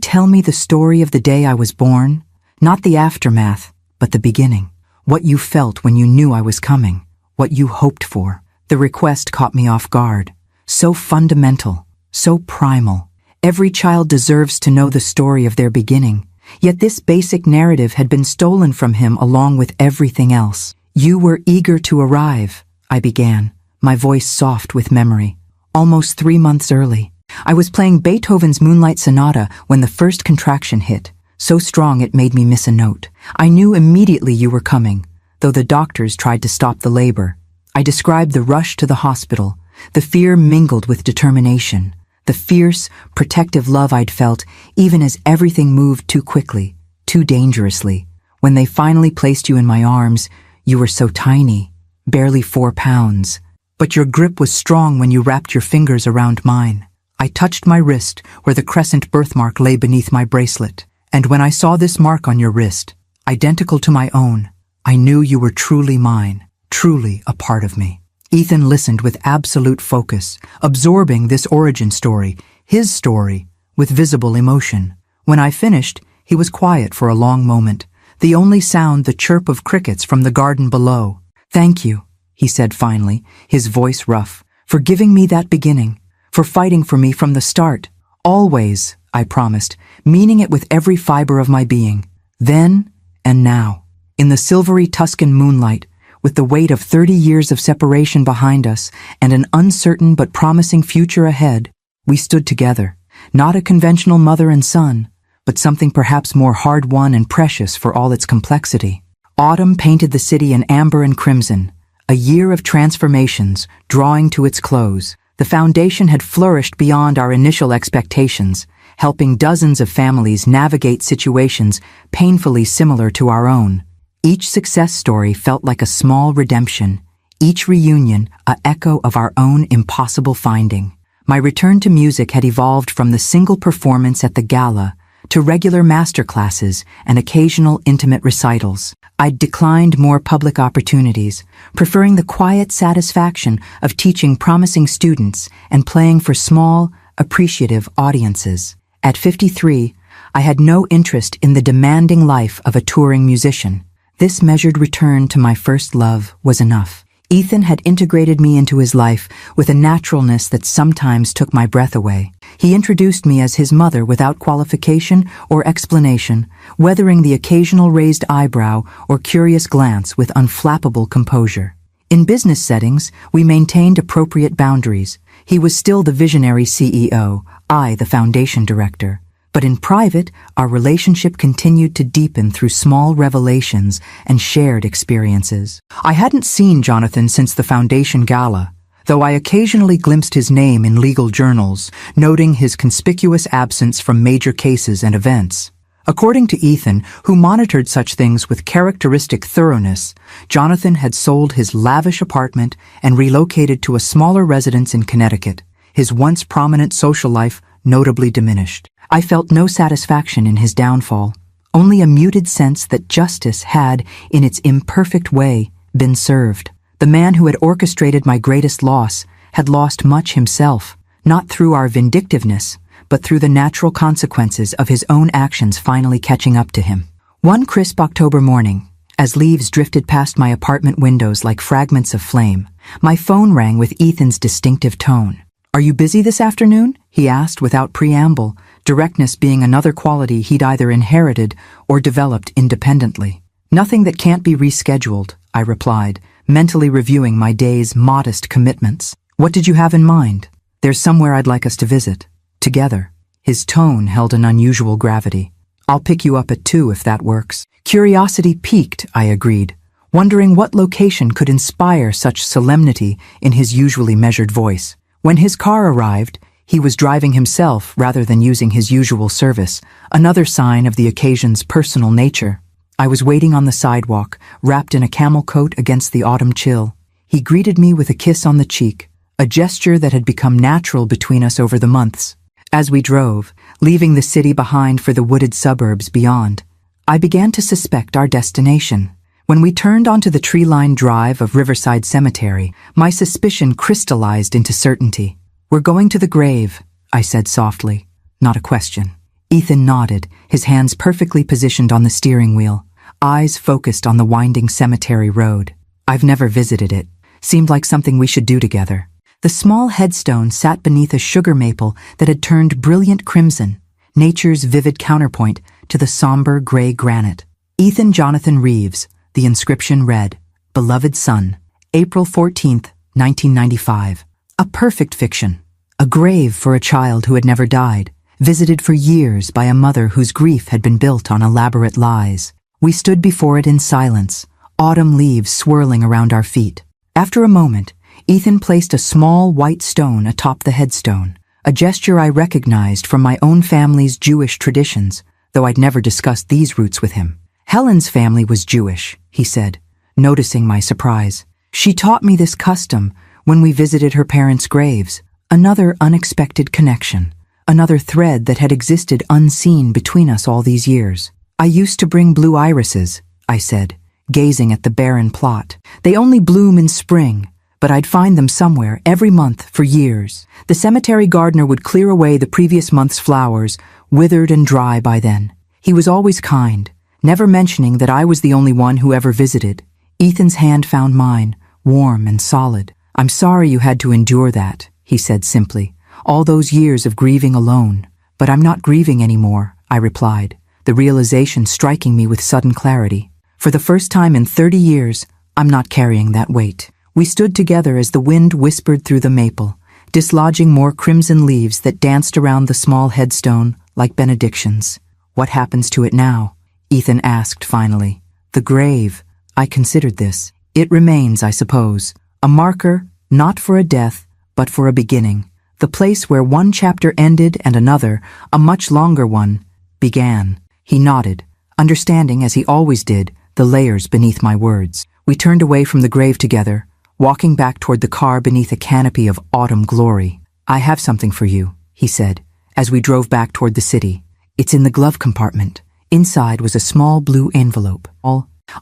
Speaker 1: tell me the story of the day I was born? Not the aftermath, but the beginning. What you felt when you knew I was coming. What you hoped for." The request caught me off guard. So fundamental, so primal. Every child deserves to know the story of their beginning, yet this basic narrative had been stolen from him along with everything else. "You were eager to arrive," I began, my voice soft with memory. "Almost 3 months early. I was playing Beethoven's Moonlight Sonata when the first contraction hit, so strong it made me miss a note. I knew immediately you were coming, though the doctors tried to stop the labor. I described the rush to the hospital, the fear mingled with determination, the fierce, protective love I'd felt even as everything moved too quickly, too dangerously. When they finally placed you in my arms, you were so tiny, barely 4 pounds. But your grip was strong when you wrapped your fingers around mine. I touched my wrist where the crescent birthmark lay beneath my bracelet. And when I saw this mark on your wrist, identical to my own, I knew you were truly mine, truly a part of me." Ethan listened with absolute focus, absorbing this origin story, his story, with visible emotion. When I finished, he was quiet for a long moment, the only sound the chirp of crickets from the garden below. "Thank you," he said finally, his voice rough, "for giving me that beginning, for fighting for me from the start. Always," I promised, meaning it with every fiber of my being. Then and now, in the silvery Tuscan moonlight, with the weight of 30 years of separation behind us and an uncertain but promising future ahead, we stood together, not a conventional mother and son, but something perhaps more hard-won and precious for all its complexity. Autumn painted the city in amber and crimson, a year of transformations drawing to its close. The foundation had flourished beyond our initial expectations, helping dozens of families navigate situations painfully similar to our own. Each success story felt like a small redemption, each reunion an echo of our own impossible finding. My return to music had evolved from the single performance at the gala to regular masterclasses and occasional intimate recitals. I'd declined more public opportunities, preferring the quiet satisfaction of teaching promising students and playing for small, appreciative audiences. At 53, I had no interest in the demanding life of a touring musician. This measured return to my first love was enough. Ethan had integrated me into his life with a naturalness that sometimes took my breath away. He introduced me as his mother without qualification or explanation, weathering the occasional raised eyebrow or curious glance with unflappable composure. In business settings, we maintained appropriate boundaries. He was still the visionary CEO, I the foundation director. But in private, our relationship continued to deepen through small revelations and shared experiences. I hadn't seen Jonathan since the foundation gala, though I occasionally glimpsed his name in legal journals, noting his conspicuous absence from major cases and events. According to Ethan, who monitored such things with characteristic thoroughness, Jonathan had sold his lavish apartment and relocated to a smaller residence in Connecticut, his once prominent social life notably diminished. I felt no satisfaction in his downfall, only a muted sense that justice had, in its imperfect way, been served. The man who had orchestrated my greatest loss had lost much himself, not through our vindictiveness, but through the natural consequences of his own actions finally catching up to him. One crisp October morning, as leaves drifted past my apartment windows like fragments of flame, my phone rang with Ethan's distinctive tone. "Are you busy this afternoon?" he asked without preamble, directness being another quality he'd either inherited or developed independently. "Nothing that can't be rescheduled," I replied, mentally reviewing my day's modest commitments. "What did you have in mind?" "There's somewhere I'd like us to visit. Together." His tone held an unusual gravity. "I'll pick you up at 2 if that works." Curiosity piqued, I agreed, wondering what location could inspire such solemnity in his usually measured voice. When his car arrived, he was driving himself rather than using his usual service, another sign of the occasion's personal nature. I was waiting on the sidewalk, wrapped in a camel coat against the autumn chill. He greeted me with a kiss on the cheek, a gesture that had become natural between us over the months. As we drove, leaving the city behind for the wooded suburbs beyond, I began to suspect our destination. When we turned onto the tree-lined drive of Riverside Cemetery, my suspicion crystallized into certainty. "We're going to the grave," I said softly. Not a question. Ethan nodded, his hands perfectly positioned on the steering wheel, eyes focused on the winding cemetery road. "I've never visited it. Seemed like something we should do together." The small headstone sat beneath a sugar maple that had turned brilliant crimson, nature's vivid counterpoint to the somber gray granite. "Ethan Jonathan Reeves," the inscription read, "Beloved son, April 14th, 1995. A perfect fiction. A grave for a child who had never died, visited for years by a mother whose grief had been built on elaborate lies. We stood before it in silence, autumn leaves swirling around our feet. After a moment, Ethan placed a small white stone atop the headstone, a gesture I recognized from my own family's Jewish traditions, though I'd never discussed these roots with him. "Helen's family was Jewish," he said, noticing my surprise. "She taught me this custom when we visited her parents' graves." Another unexpected connection, another thread that had existed unseen between us all these years. "I used to bring blue irises," I said, gazing at the barren plot. "They only bloom in spring, but I'd find them somewhere every month for years. The cemetery gardener would clear away the previous month's flowers, withered and dry by then. He was always kind, never mentioning that I was the only one who ever visited." Ethan's hand found mine, warm and solid. "I'm sorry you had to endure that," he said simply. "All those years of grieving alone." "But I'm not grieving anymore," I replied, the realization striking me with sudden clarity. For the first time in 30 years, I'm not carrying that weight. We stood together as the wind whispered through the maple, dislodging more crimson leaves that danced around the small headstone like benedictions. "What happens to it now?" Ethan asked finally. "The grave." I considered this. "It remains, I suppose, a marker, not for a death, but for a beginning. The place where one chapter ended and another, a much longer one, began." He nodded, understanding, as he always did, the layers beneath my words. We turned away from the grave together, walking back toward the car beneath a canopy of autumn glory. "I have something for you," he said, as we drove back toward the city. "It's in the glove compartment." Inside was a small blue envelope.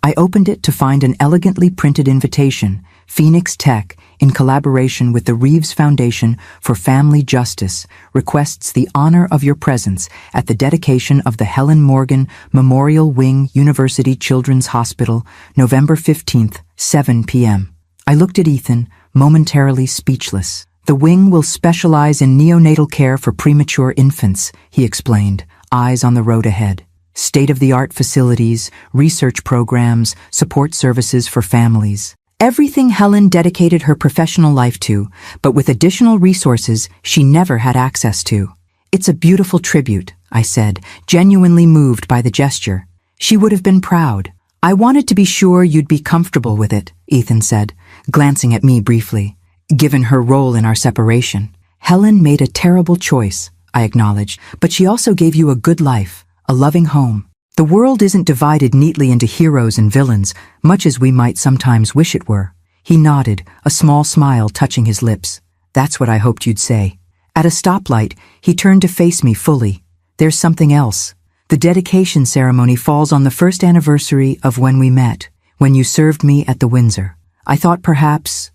Speaker 1: I opened it to find an elegantly printed invitation, Phoenix Tech, in collaboration with the Reeves Foundation for Family Justice, requests the honor of your presence at the dedication of the Helen Morgan Memorial Wing University Children's Hospital, November 15th, 7 p.m. I looked at Ethan, momentarily speechless. "The wing will specialize in neonatal care for premature infants," he explained, eyes on the road ahead. "State-of-the-art facilities, research programs, support services for families. Everything Helen dedicated her professional life to, but with additional resources she never had access to." "It's a beautiful tribute," I said, genuinely moved by the gesture. "She would have been proud." "I wanted to be sure you'd be comfortable with it," Ethan said, glancing at me briefly, "given her role in our separation." "Helen made a terrible choice," I acknowledged, "but she also gave you a good life, a loving home. The world isn't divided neatly into heroes and villains, much as we might sometimes wish it were." He nodded, a small smile touching his lips. "That's what I hoped you'd say." At a stoplight, he turned to face me fully. "There's something else. The dedication ceremony falls on the first anniversary of when we met, when you served me at the Windsor. I thought perhaps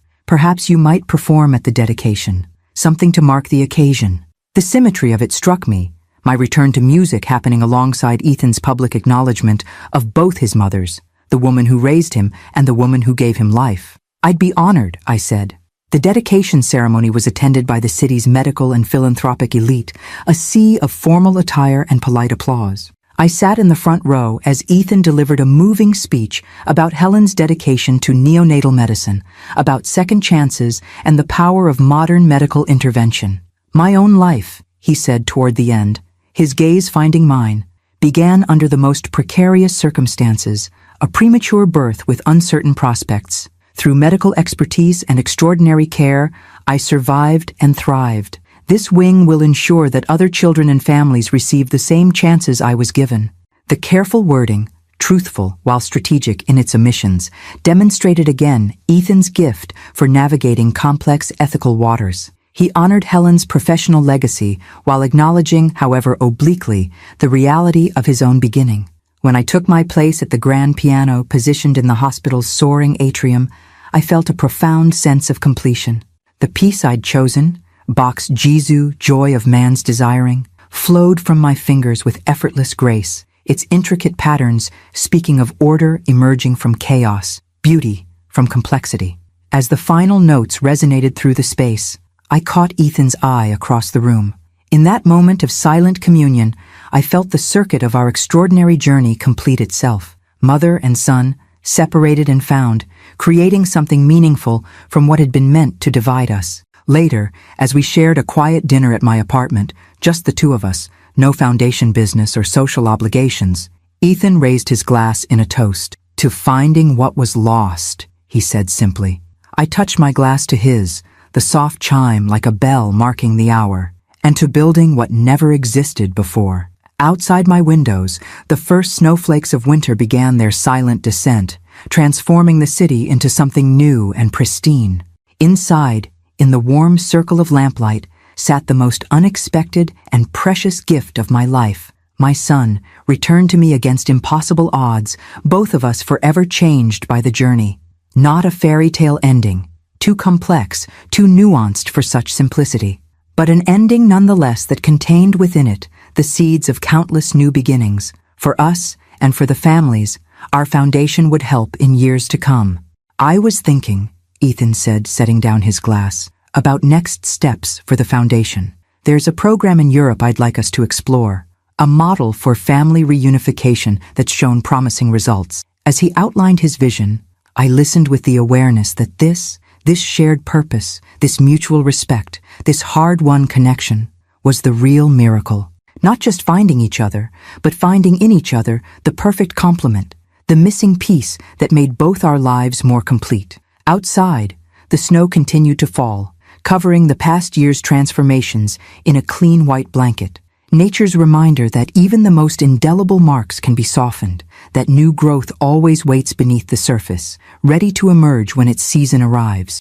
Speaker 1: you might perform at the dedication, something to mark the occasion." The symmetry of it struck me, My return to music happening alongside Ethan's public acknowledgement of both his mothers, the woman who raised him and the woman who gave him life. "I'd be honored," I said. The dedication ceremony was attended by the city's medical and philanthropic elite, a sea of formal attire and polite applause. I sat in the front row as Ethan delivered a moving speech about Helen's dedication to neonatal medicine, about second chances and the power of modern medical intervention. "My own life," he said toward the end, his gaze finding mine, "began under the most precarious circumstances, a premature birth with uncertain prospects. Through medical expertise and extraordinary care, I survived and thrived. This wing will ensure that other children and families receive the same chances I was given." The careful wording, truthful while strategic in its omissions, demonstrated again Ethan's gift for navigating complex ethical waters. He honored Helen's professional legacy while acknowledging, however obliquely, the reality of his own beginning. When I took my place at the grand piano positioned in the hospital's soaring atrium, I felt a profound sense of completion. The piece I'd chosen, Bach's Jesu, Joy of Man's Desiring, flowed from my fingers with effortless grace, its intricate patterns speaking of order emerging from chaos, beauty from complexity. As the final notes resonated through the space, I caught Ethan's eye across the room. In that moment of silent communion, I felt the circuit of our extraordinary journey complete itself. Mother and son, separated and found, creating something meaningful from what had been meant to divide us. Later, as we shared a quiet dinner at my apartment, just the two of us, no foundation business or social obligations, Ethan raised his glass in a toast. "To finding what was lost," he said simply. I touched my glass to his, the soft chime like a bell marking the hour, "and to building what never existed before." Outside my windows, the first snowflakes of winter began their silent descent, transforming the city into something new and pristine. Inside, in the warm circle of lamplight, sat the most unexpected and precious gift of my life. My son, returned to me against impossible odds, both of us forever changed by the journey. Not a fairy tale ending, too complex, too nuanced for such simplicity, but an ending nonetheless that contained within it the seeds of countless new beginnings. For us and for the families, our foundation would help in years to come. "I was thinking," Ethan said, setting down his glass, "about next steps for the foundation. There's a program in Europe I'd like us to explore, a model for family reunification that's shown promising results." As he outlined his vision, I listened with the awareness that this shared purpose, this mutual respect, this hard-won connection, was the real miracle. Not just finding each other, but finding in each other the perfect complement, the missing piece that made both our lives more complete. Outside, the snow continued to fall, covering the past year's transformations in a clean white blanket. Nature's reminder that even the most indelible marks can be softened, that new growth always waits beneath the surface, ready to emerge when its season arrives.